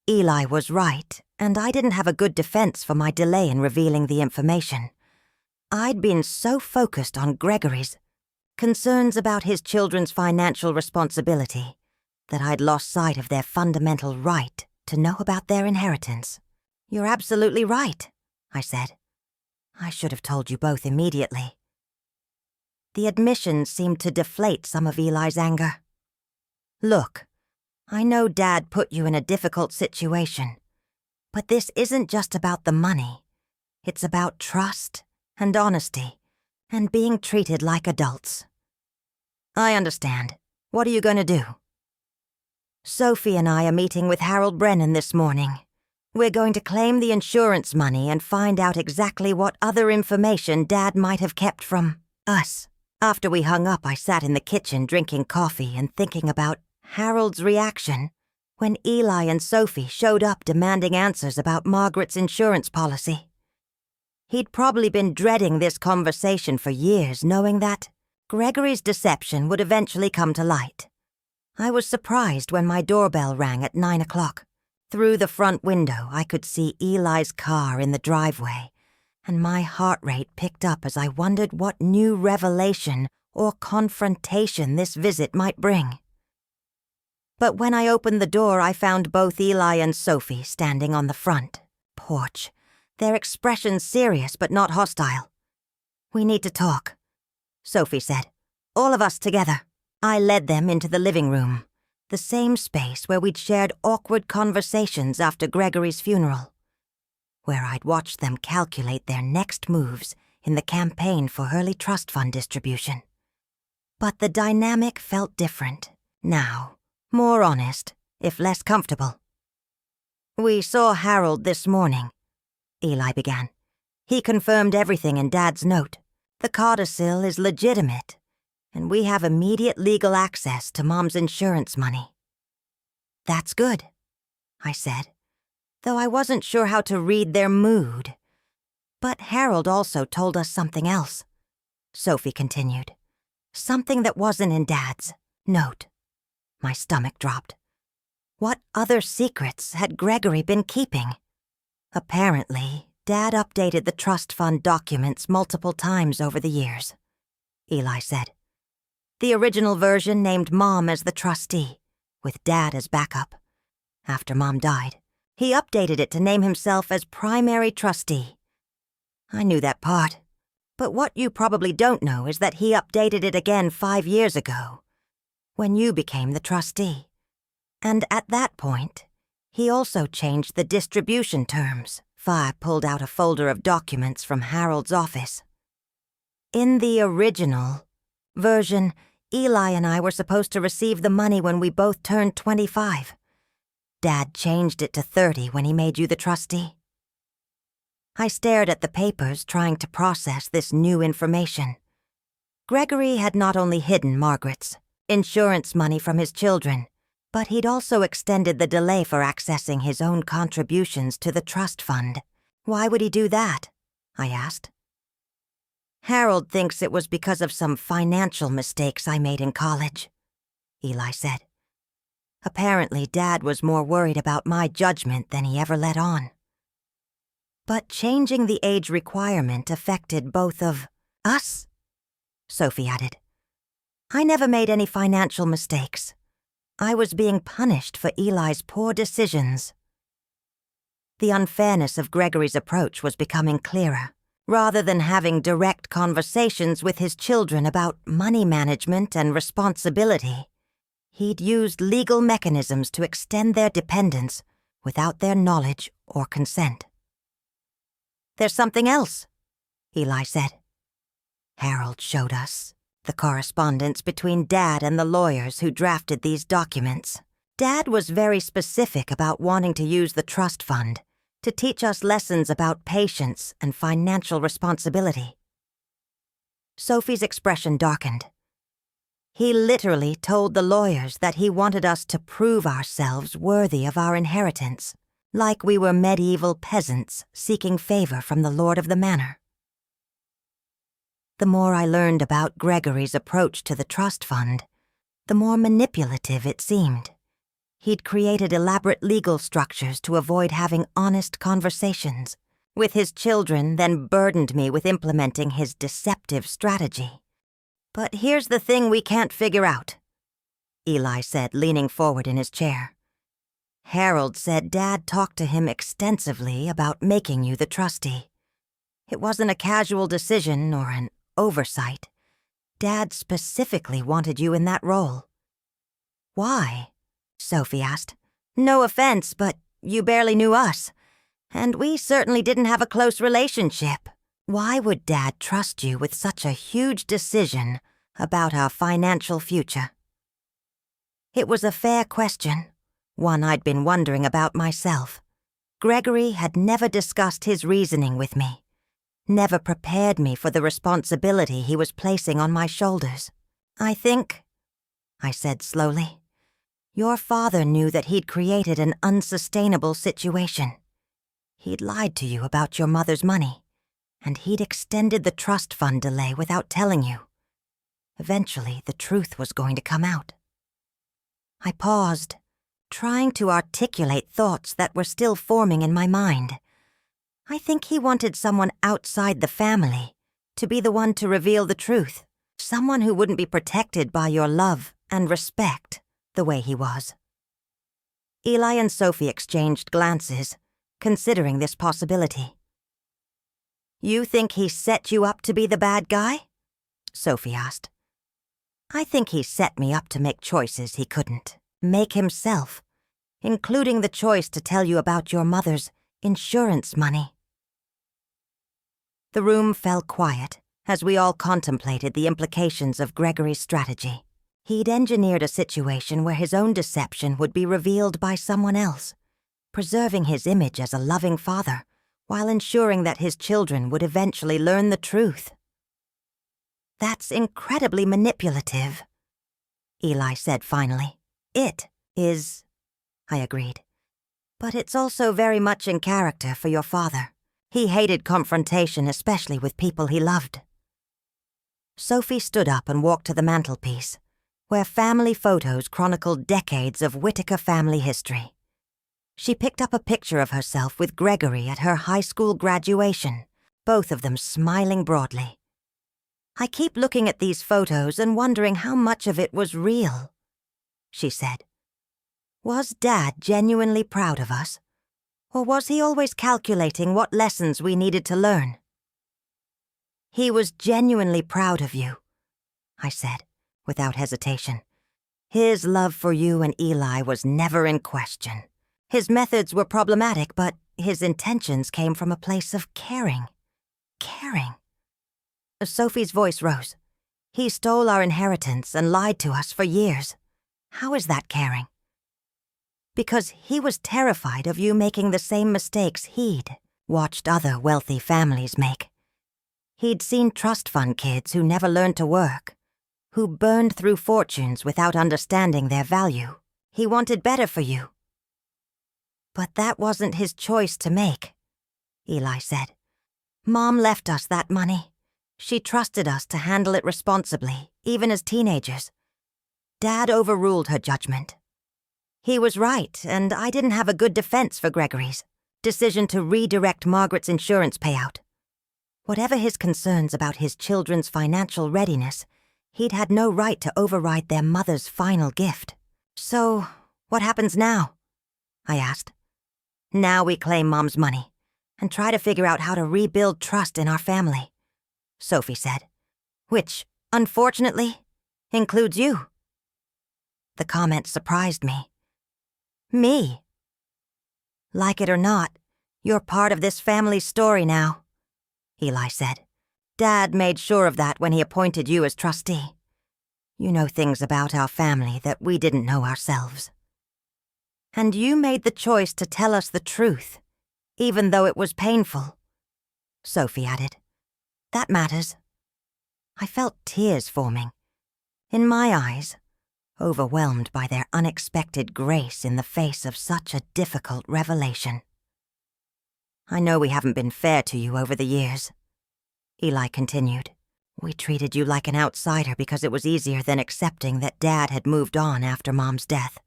Eli was right, and I didn't have a good defense for my delay in revealing the information. I'd been so focused on Gregory's concerns about his children's financial responsibility that I'd lost sight of their fundamental right to know about their inheritance. You're absolutely right, I said. I should have told you both immediately. The admission seemed to deflate some of Eli's anger. Look, I know Dad put you in a difficult situation, but this isn't just about the money. It's about trust and honesty and being treated like adults. I understand. What are you going to do? Sophie and I are meeting with Harold Brennan this morning. We're going to claim the insurance money and find out exactly what other information Dad might have kept from us. After we hung up, I sat in the kitchen drinking coffee and thinking about Harold's reaction when Eli and Sophie showed up demanding answers about Margaret's insurance policy. He'd probably been dreading this conversation for years, knowing that Gregory's deception would eventually come to light. I was surprised when my doorbell rang at 9 o'clock. Through the front window, I could see Eli's car in the driveway, and my heart rate picked up as I wondered what new revelation or confrontation this visit might bring. But when I opened the door, I found both Eli and Sophie standing on the front porch, their expressions serious but not hostile. We need to talk, Sophie said. All of us together. I led them into the living room, the same space where we'd shared awkward conversations after Gregory's funeral, where I'd watched them calculate their next moves in the campaign for Hurley Trust Fund distribution. But the dynamic felt different now. More honest, if less comfortable. We saw Harold this morning, Eli began. He confirmed everything in Dad's note. The codicil is legitimate, and we have immediate legal access to Mom's insurance money. That's good, I said, though I wasn't sure how to read their mood. But Harold also told us something else, Sophie continued. Something that wasn't in Dad's note. My stomach dropped. What other secrets had Gregory been keeping? Apparently, Dad updated the trust fund documents multiple times over the years, Eli said. The original version named Mom as the trustee, with Dad as backup. After Mom died, he updated it to name himself as primary trustee. I knew that part, but what you probably don't know is that he updated it again 5 years ago, when you became the trustee. And at that point, he also changed the distribution terms. Fi pulled out a folder of documents from Harold's office. In the original version, Eli and I were supposed to receive the money when we both turned 25. Dad changed it to 30 when he made you the trustee. I stared at the papers, trying to process this new information. Gregory had not only hidden Margaret's insurance money from his children, but he'd also extended the delay for accessing his own contributions to the trust fund. Why would he do that? I asked. Harold thinks it was because of some financial mistakes I made in college, Eli said. Apparently, Dad was more worried about my judgment than he ever let on. But changing the age requirement affected both of us, Sophie added. I never made any financial mistakes. I was being punished for Eli's poor decisions. The unfairness of Gregory's approach was becoming clearer. Rather than having direct conversations with his children about money management and responsibility, he'd used legal mechanisms to extend their dependence without their knowledge or consent. There's something else, Eli said. Harold showed us the correspondence between Dad and the lawyers who drafted these documents. Dad was very specific about wanting to use the trust fund to teach us lessons about patience and financial responsibility. Sophie's expression darkened. He literally told the lawyers that he wanted us to prove ourselves worthy of our inheritance, like we were medieval peasants seeking favor from the lord of the manor. The more I learned about Gregory's approach to the trust fund, the more manipulative it seemed. He'd created elaborate legal structures to avoid having honest conversations with his children, then burdened me with implementing his deceptive strategy. "But here's the thing we can't figure out," Eli said, leaning forward in his chair. "Harold said Dad talked to him extensively about making you the trustee. It wasn't a casual decision or an oversight. Dad specifically wanted you in that role." "Why?" Sophie asked. "No offense, but you barely knew us, and we certainly didn't have a close relationship. Why would Dad trust you with such a huge decision about our financial future?" It was a fair question, one I'd been wondering about myself. Gregory had never discussed his reasoning with me, never prepared me for the responsibility he was placing on my shoulders. "I think," I said slowly, "your father knew that he'd created an unsustainable situation. He'd lied to you about your mother's money, and he'd extended the trust fund delay without telling you. Eventually, the truth was going to come out." I paused, trying to articulate thoughts that were still forming in my mind. I think he wanted someone outside the family to be the one to reveal the truth, someone who wouldn't be protected by your love and respect the way he was. Eli and Sophie exchanged glances, considering this possibility. "You think he set you up to be the bad guy?" Sophie asked. "I think he set me up to make choices he couldn't make himself, including the choice to tell you about your mother's insurance money." The room fell quiet as we all contemplated the implications of Gregory's strategy. He'd engineered a situation where his own deception would be revealed by someone else, preserving his image as a loving father while ensuring that his children would eventually learn the truth. "That's incredibly manipulative," Eli said finally. "It is," I agreed. "But it's also very much in character for your father. He hated confrontation, especially with people he loved." Sophie stood up and walked to the mantelpiece, where family photos chronicled decades of Whittaker family history. She picked up a picture of herself with Gregory at her high school graduation, both of them smiling broadly. "I keep looking at these photos and wondering how much of it was real," she said. "Was Dad genuinely proud of us? Or was he always calculating what lessons we needed to learn?" "He was genuinely proud of you," I said, without hesitation. "His love for you and Eli was never in question. His methods were problematic, but his intentions came from a place of caring. Caring." Sophie's voice rose. "He stole our inheritance and lied to us for years. How is that caring?" "Because he was terrified of you making the same mistakes he'd watched other wealthy families make. He'd seen trust fund kids who never learned to work, who burned through fortunes without understanding their value. He wanted better for you." "But that wasn't his choice to make," Eli said. "Mom left us that money. She trusted us to handle it responsibly, even as teenagers. Dad overruled her judgment. He was right, and I didn't have a good defense for Gregory's decision to redirect Margaret's insurance payout. Whatever his concerns about his children's financial readiness, he'd had no right to override their mother's final gift. "So, what happens now?" I asked. "Now we claim Mom's money and try to figure out how to rebuild trust in our family," Sophie said, "which, unfortunately, includes you." The comment surprised me. "Me?" "Like it or not, you're part of this family's story now," Eli said. "Dad made sure of that when he appointed you as trustee. You know things about our family that we didn't know ourselves." And you made the choice to tell us the truth, even though it was painful," Sophie added. "That matters." I felt tears forming. In my eyes, overwhelmed by their unexpected grace in the face of such a difficult revelation. "I know we haven't been fair to you over the years," Eli continued. "We treated you like an outsider because it was easier than accepting that Dad had moved on after Mom's death.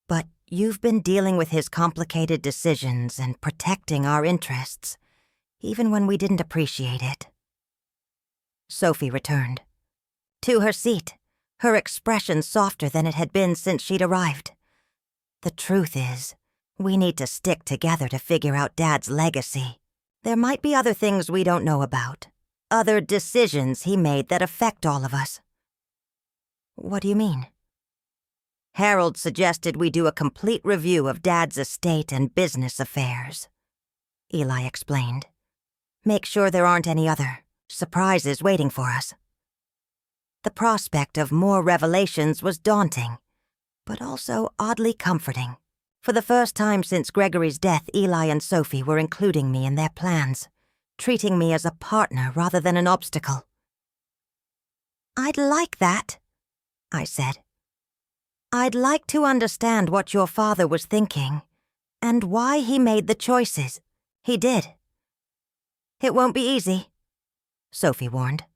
But you've been dealing with his complicated decisions and protecting our interests, even when we didn't appreciate it." Sophie returned. To her seat, her expression softer than it had been since she'd arrived. "The truth is, we need to stick together to figure out Dad's legacy. There might be other things we don't know about, other decisions he made that affect all of us." "What do you mean?" "Harold suggested we do a complete review of Dad's estate and business affairs," Eli explained. "Make sure there aren't any other surprises waiting for us." The prospect of more revelations was daunting, but also oddly comforting. For the first time since Gregory's death, Eli and Sophie were including me in their plans, treating me as a partner rather than an obstacle. "I'd like that," I said. "I'd like to understand what your father was thinking, and why he made the choices he did." "It won't be easy," Sophie warned.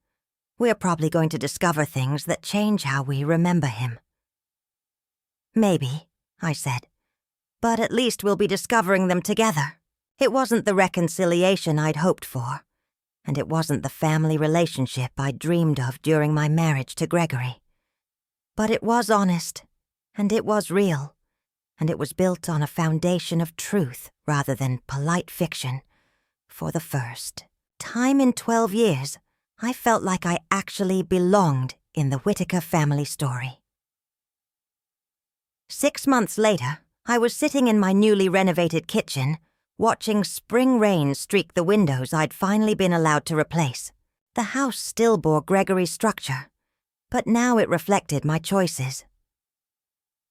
"We're probably going to discover things that change how we remember him." "Maybe," I said, "but at least we'll be discovering them together." It wasn't the reconciliation I'd hoped for, and it wasn't the family relationship I'd dreamed of during my marriage to Gregory. But it was honest, and it was real, and it was built on a foundation of truth rather than polite fiction. For the first time in 12 years, I felt like I actually belonged in the Whittaker family story. 6 months later, I was sitting in my newly renovated kitchen, watching spring rain streak the windows I'd finally been allowed to replace. The house still bore Gregory's structure, but now it reflected my choices.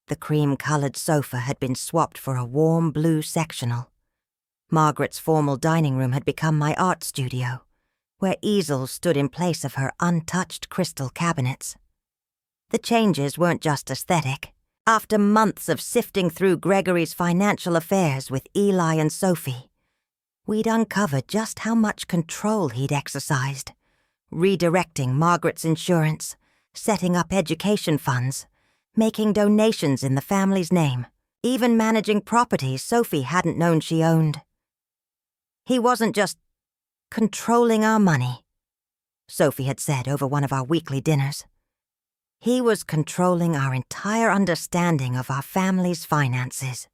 The cream-colored sofa had been swapped for a warm blue sectional. Margaret's formal dining room had become my art studio, where easels stood in place of her untouched crystal cabinets. The changes weren't just aesthetic. After months of sifting through Gregory's financial affairs with Eli and Sophie, we'd uncovered just how much control he'd exercised, redirecting Margaret's insurance, setting up education funds, making donations in the family's name, even managing properties Sophie hadn't known she owned. He wasn't just controlling our money, Sophie had said over one of our weekly dinners. He was controlling our entire understanding of our family's finances.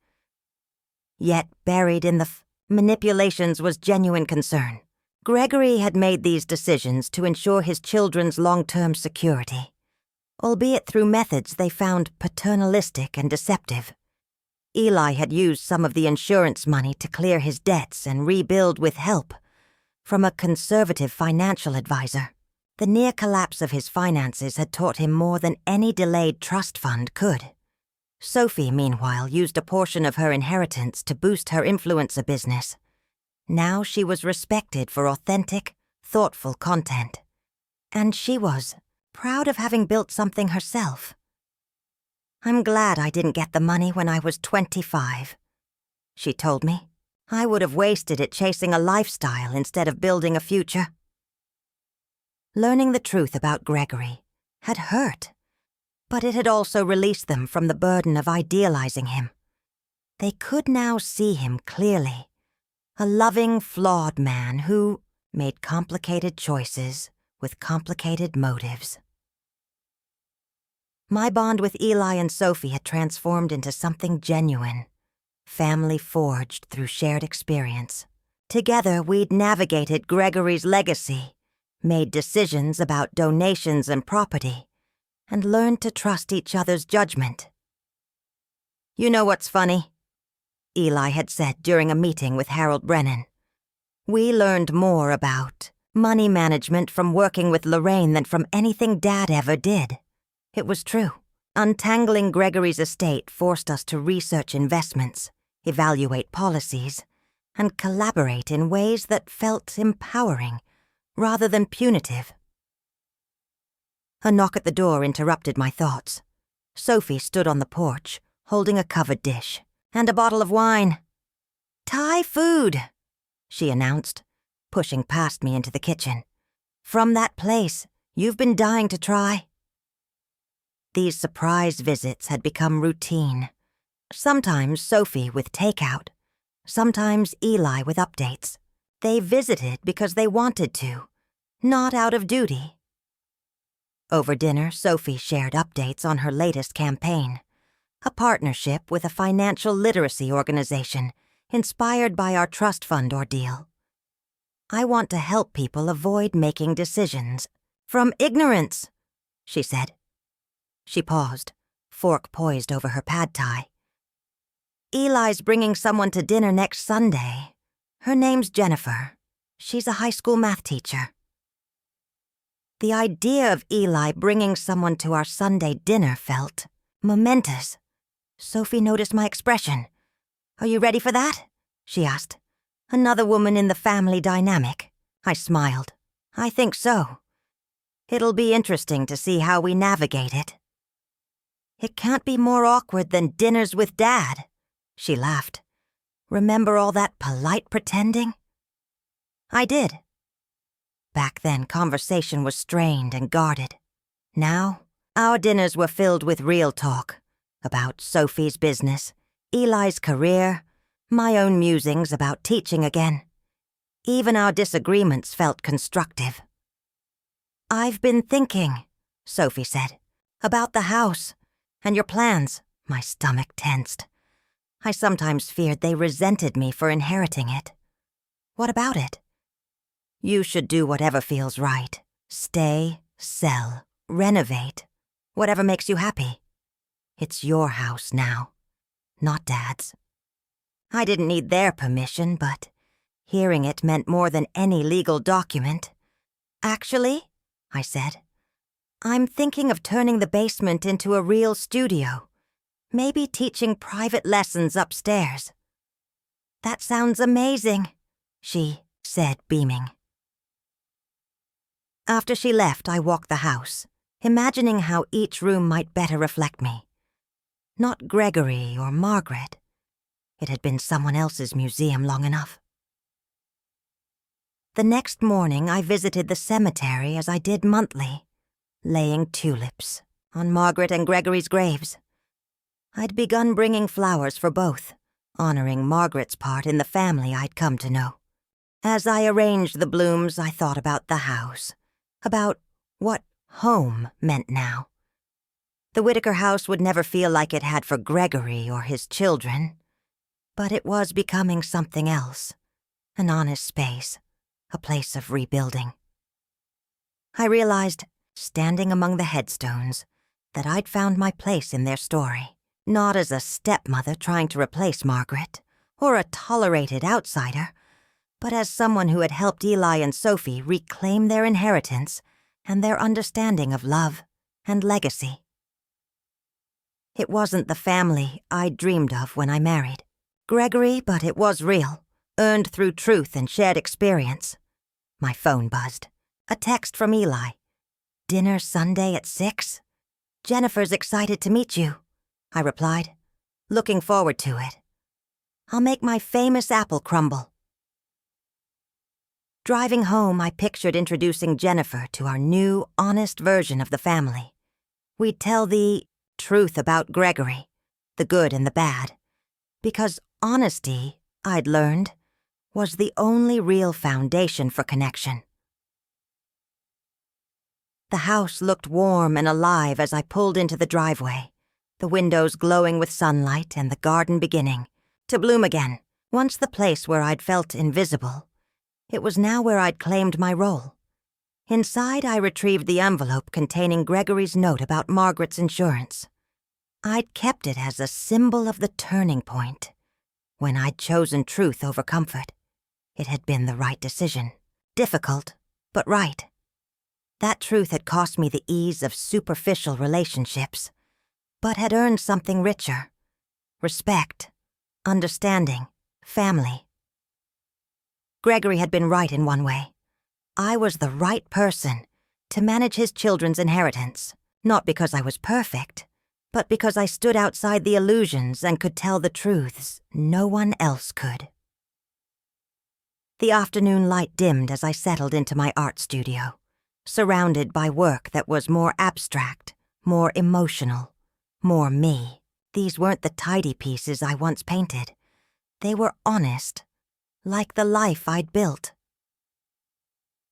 Yet buried in the manipulations was genuine concern. Gregory had made these decisions to ensure his children's long-term security, albeit through methods they found paternalistic and deceptive. Eli had used some of the insurance money to clear his debts and rebuild with help from a conservative financial advisor. The near collapse of his finances had taught him more than any delayed trust fund could. Sophie, meanwhile, used a portion of her inheritance to boost her influencer business. Now she was respected for authentic, thoughtful content. And she was proud of having built something herself. "I'm glad I didn't get the money when I was 25, she told me. "I would have wasted it chasing a lifestyle instead of building a future." Learning the truth about Gregory had hurt, but it had also released them from the burden of idealizing him. They could now see him clearly, a loving, flawed man who made complicated choices with complicated motives. My bond with Eli and Sophie had transformed into something genuine, family forged through shared experience. Together, we'd navigated Gregory's legacy, made decisions about donations and property, and learned to trust each other's judgment. "You know what's funny?" Eli had said during a meeting with Harold Brennan. "We learned more about money management from working with Lorraine than from anything Dad ever did." It was true. Untangling Gregory's estate forced us to research investments, evaluate policies, and collaborate in ways that felt empowering rather than punitive. A knock at the door interrupted my thoughts. Sophie stood on the porch, holding a covered dish and a bottle of wine. "Thai food," she announced, pushing past me into the kitchen. "From that place you've been dying to try." These surprise visits had become routine. Sometimes Sophie with takeout, sometimes Eli with updates. They visited because they wanted to, not out of duty. Over dinner, Sophie shared updates on her latest campaign, a partnership with a financial literacy organization inspired by our trust fund ordeal. "I want to help people avoid making decisions from ignorance," she said. She paused, fork poised over her pad thai. "Eli's bringing someone to dinner next Sunday. Her name's Jennifer. She's a high school math teacher." The idea of Eli bringing someone to our Sunday dinner felt momentous. Sophie noticed my expression. "Are you ready for that?" she asked. "Another woman in the family dynamic." I smiled. "I think so. It'll be interesting to see how we navigate it." "It can't be more awkward than dinners with Dad," she laughed. "Remember all that polite pretending?" I did. Back then, conversation was strained and guarded. Now, our dinners were filled with real talk about Sophie's business, Eli's career, my own musings about teaching again. Even our disagreements felt constructive. "I've been thinking," Sophie said, "about the house and your plans." My stomach tensed. I sometimes feared they resented me for inheriting it. "What about it?" "You should do whatever feels right. Stay, sell, renovate, whatever makes you happy. It's your house now, not Dad's." I didn't need their permission, but hearing it meant more than any legal document. "Actually," I said, "I'm thinking of turning the basement into a real studio, maybe teaching private lessons upstairs." "That sounds amazing," she said, beaming. After she left, I walked the house, imagining how each room might better reflect me. Not Gregory or Margaret. It had been someone else's museum long enough. The next morning, I visited the cemetery as I did monthly, laying tulips on Margaret and Gregory's graves. I'd begun bringing flowers for both, honoring Margaret's part in the family I'd come to know. As I arranged the blooms, I thought about the house, about what home meant now. The Whitaker house would never feel like it had for Gregory or his children, but it was becoming something else, an honest space, a place of rebuilding. I realized, standing among the headstones, that I'd found my place in their story, not as a stepmother trying to replace Margaret, or a tolerated outsider, but as someone who had helped Eli and Sophie reclaim their inheritance and their understanding of love and legacy. It wasn't the family I dreamed of when I married. Gregory, but it was real, earned through truth and shared experience. My phone buzzed. A text from Eli. "Dinner Sunday at 6? Jennifer's excited to meet you," I replied. "Looking forward to it. I'll make my famous apple crumble." Driving home, I pictured introducing Jennifer to our new, honest version of the family. We'd tell the truth about Gregory, the good and the bad, because honesty, I'd learned, was the only real foundation for connection. The house looked warm and alive as I pulled into the driveway, the windows glowing with sunlight and the garden beginning to bloom again. Once the place where I'd felt invisible, it was now where I'd claimed my role. Inside, I retrieved the envelope containing Gregory's note about Margaret's insurance. I'd kept it as a symbol of the turning point. When I'd chosen truth over comfort, it had been the right decision. Difficult, but right. That truth had cost me the ease of superficial relationships, but had earned something richer: respect, understanding, family. Gregory had been right in one way. I was the right person to manage his children's inheritance, not because I was perfect, but because I stood outside the illusions and could tell the truths no one else could. The afternoon light dimmed as I settled into my art studio, surrounded by work that was more abstract, more emotional, more me. These weren't the tidy pieces I once painted. They were honest, like the life I'd built.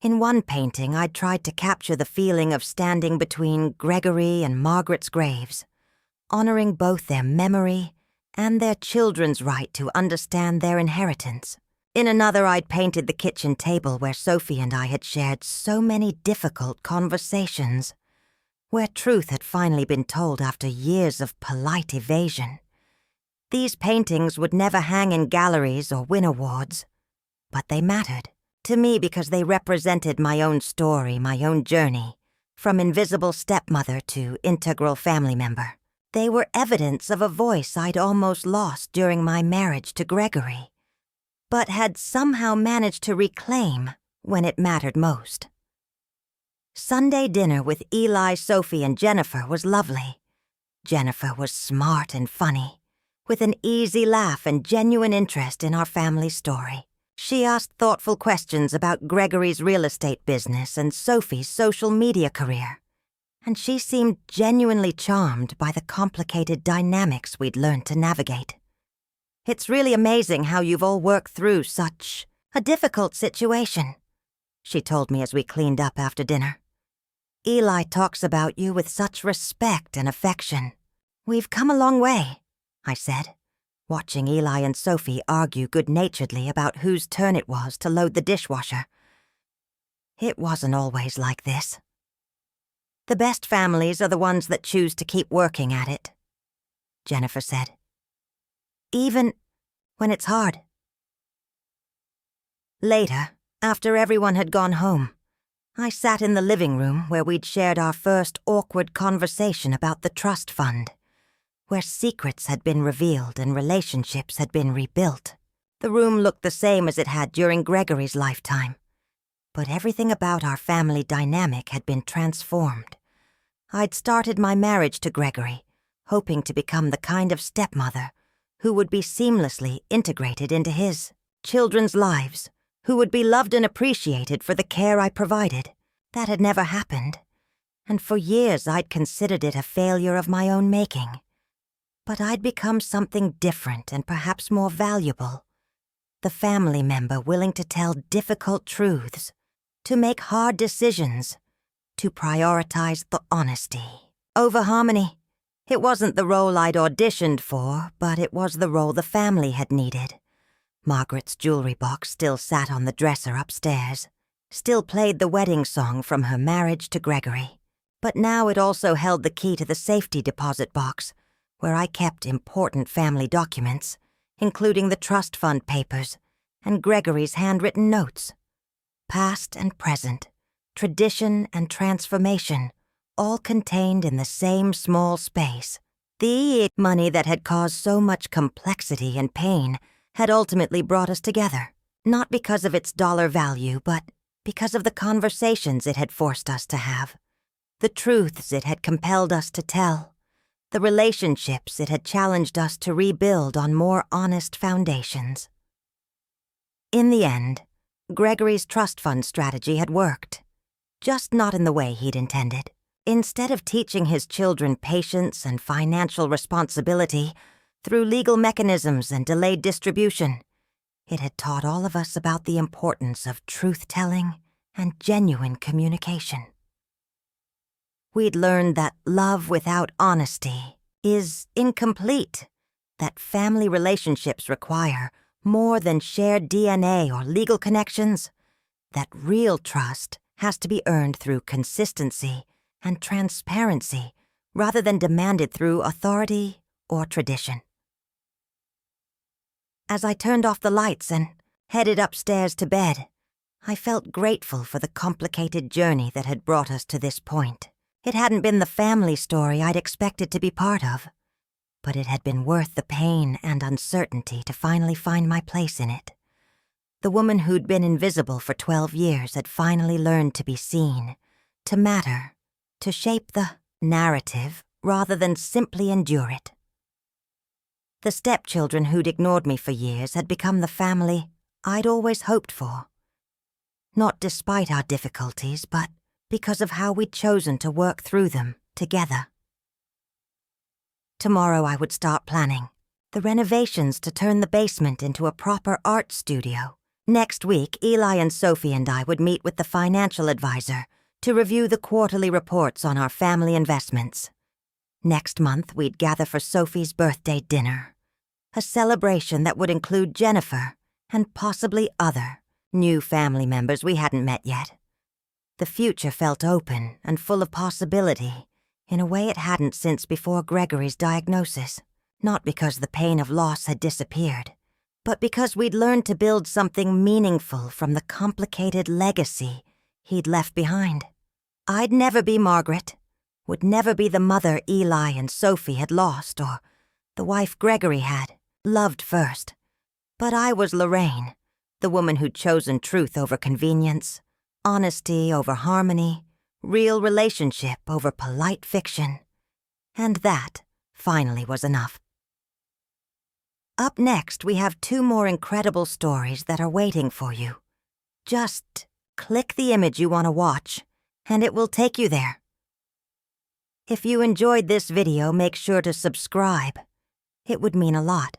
In one painting, I'd tried to capture the feeling of standing between Gregory and Margaret's graves, honoring both their memory and their children's right to understand their inheritance. In another, I'd painted the kitchen table where Sophie and I had shared so many difficult conversations, where truth had finally been told after years of polite evasion. These paintings would never hang in galleries or win awards, but they mattered to me because they represented my own story, my own journey, from invisible stepmother to integral family member. They were evidence of a voice I'd almost lost during my marriage to Gregory, but had somehow managed to reclaim when it mattered most. Sunday dinner with Eli, Sophie, and Jennifer was lovely. Jennifer was smart and funny, with an easy laugh and genuine interest in our family story. She asked thoughtful questions about Gregory's real estate business and Sophie's social media career, and she seemed genuinely charmed by the complicated dynamics we'd learned to navigate. "It's really amazing how you've all worked through such a difficult situation," she told me as we cleaned up after dinner. "Eli talks about you with such respect and affection." "We've come a long way," I said, watching Eli and Sophie argue good-naturedly about whose turn it was to load the dishwasher. It wasn't always like this. "The best families are the ones that choose to keep working at it," Jennifer said. "Even when it's hard." Later, after everyone had gone home, I sat in the living room where we'd shared our first awkward conversation about the trust fund, where secrets had been revealed and relationships had been rebuilt. The room looked the same as it had during Gregory's lifetime, but everything about our family dynamic had been transformed. I'd started my marriage to Gregory, hoping to become the kind of stepmother who would be seamlessly integrated into his children's lives, who would be loved and appreciated for the care I provided. That had never happened, and for years I'd considered it a failure of my own making. But I'd become something different and perhaps more valuable. The family member willing to tell difficult truths, to make hard decisions, to prioritize the honesty over harmony. It wasn't the role I'd auditioned for, but it was the role the family had needed. Margaret's jewelry box still sat on the dresser upstairs, still played the wedding song from her marriage to Gregory. But now it also held the key to the safety deposit box, where I kept important family documents, including the trust fund papers and Gregory's handwritten notes. Past and present, tradition and transformation, all contained in the same small space. The money that had caused so much complexity and pain had ultimately brought us together, not because of its dollar value, but because of the conversations it had forced us to have, the truths it had compelled us to tell, the relationships it had challenged us to rebuild on more honest foundations. In the end, Gregory's trust fund strategy had worked, just not in the way he'd intended. Instead of teaching his children patience and financial responsibility through legal mechanisms and delayed distribution, it had taught all of us about the importance of truth-telling and genuine communication. We'd learned that love without honesty is incomplete, that family relationships require more than shared DNA or legal connections, that real trust has to be earned through consistency and transparency rather than demanded through authority or tradition. As I turned off the lights and headed upstairs to bed, I felt grateful for the complicated journey that had brought us to this point. It hadn't been the family story I'd expected to be part of, but it had been worth the pain and uncertainty to finally find my place in it. The woman who'd been invisible for 12 years had finally learned to be seen, to matter, to shape the narrative rather than simply endure it. The stepchildren who'd ignored me for years had become the family I'd always hoped for. Not despite our difficulties, but because of how we'd chosen to work through them together. Tomorrow I would start planning the renovations to turn the basement into a proper art studio. Next week, Eli and Sophie and I would meet with the financial advisor to review the quarterly reports on our family investments. Next month, we'd gather for Sophie's birthday dinner, a celebration that would include Jennifer and possibly other new family members we hadn't met yet. The future felt open and full of possibility in a way it hadn't since before Gregory's diagnosis, not because the pain of loss had disappeared, but because we'd learned to build something meaningful from the complicated legacy he'd left behind. I'd never be Margaret, would never be the mother Eli and Sophie had lost or the wife Gregory had loved first. But I was Lorraine, the woman who'd chosen truth over convenience, honesty over harmony, real relationship over polite fiction. And that, finally, was enough. Up next, we have 2 more incredible stories that are waiting for you. Just click the image you want to watch, and it will take you there. If you enjoyed this video, make sure to subscribe. It would mean a lot.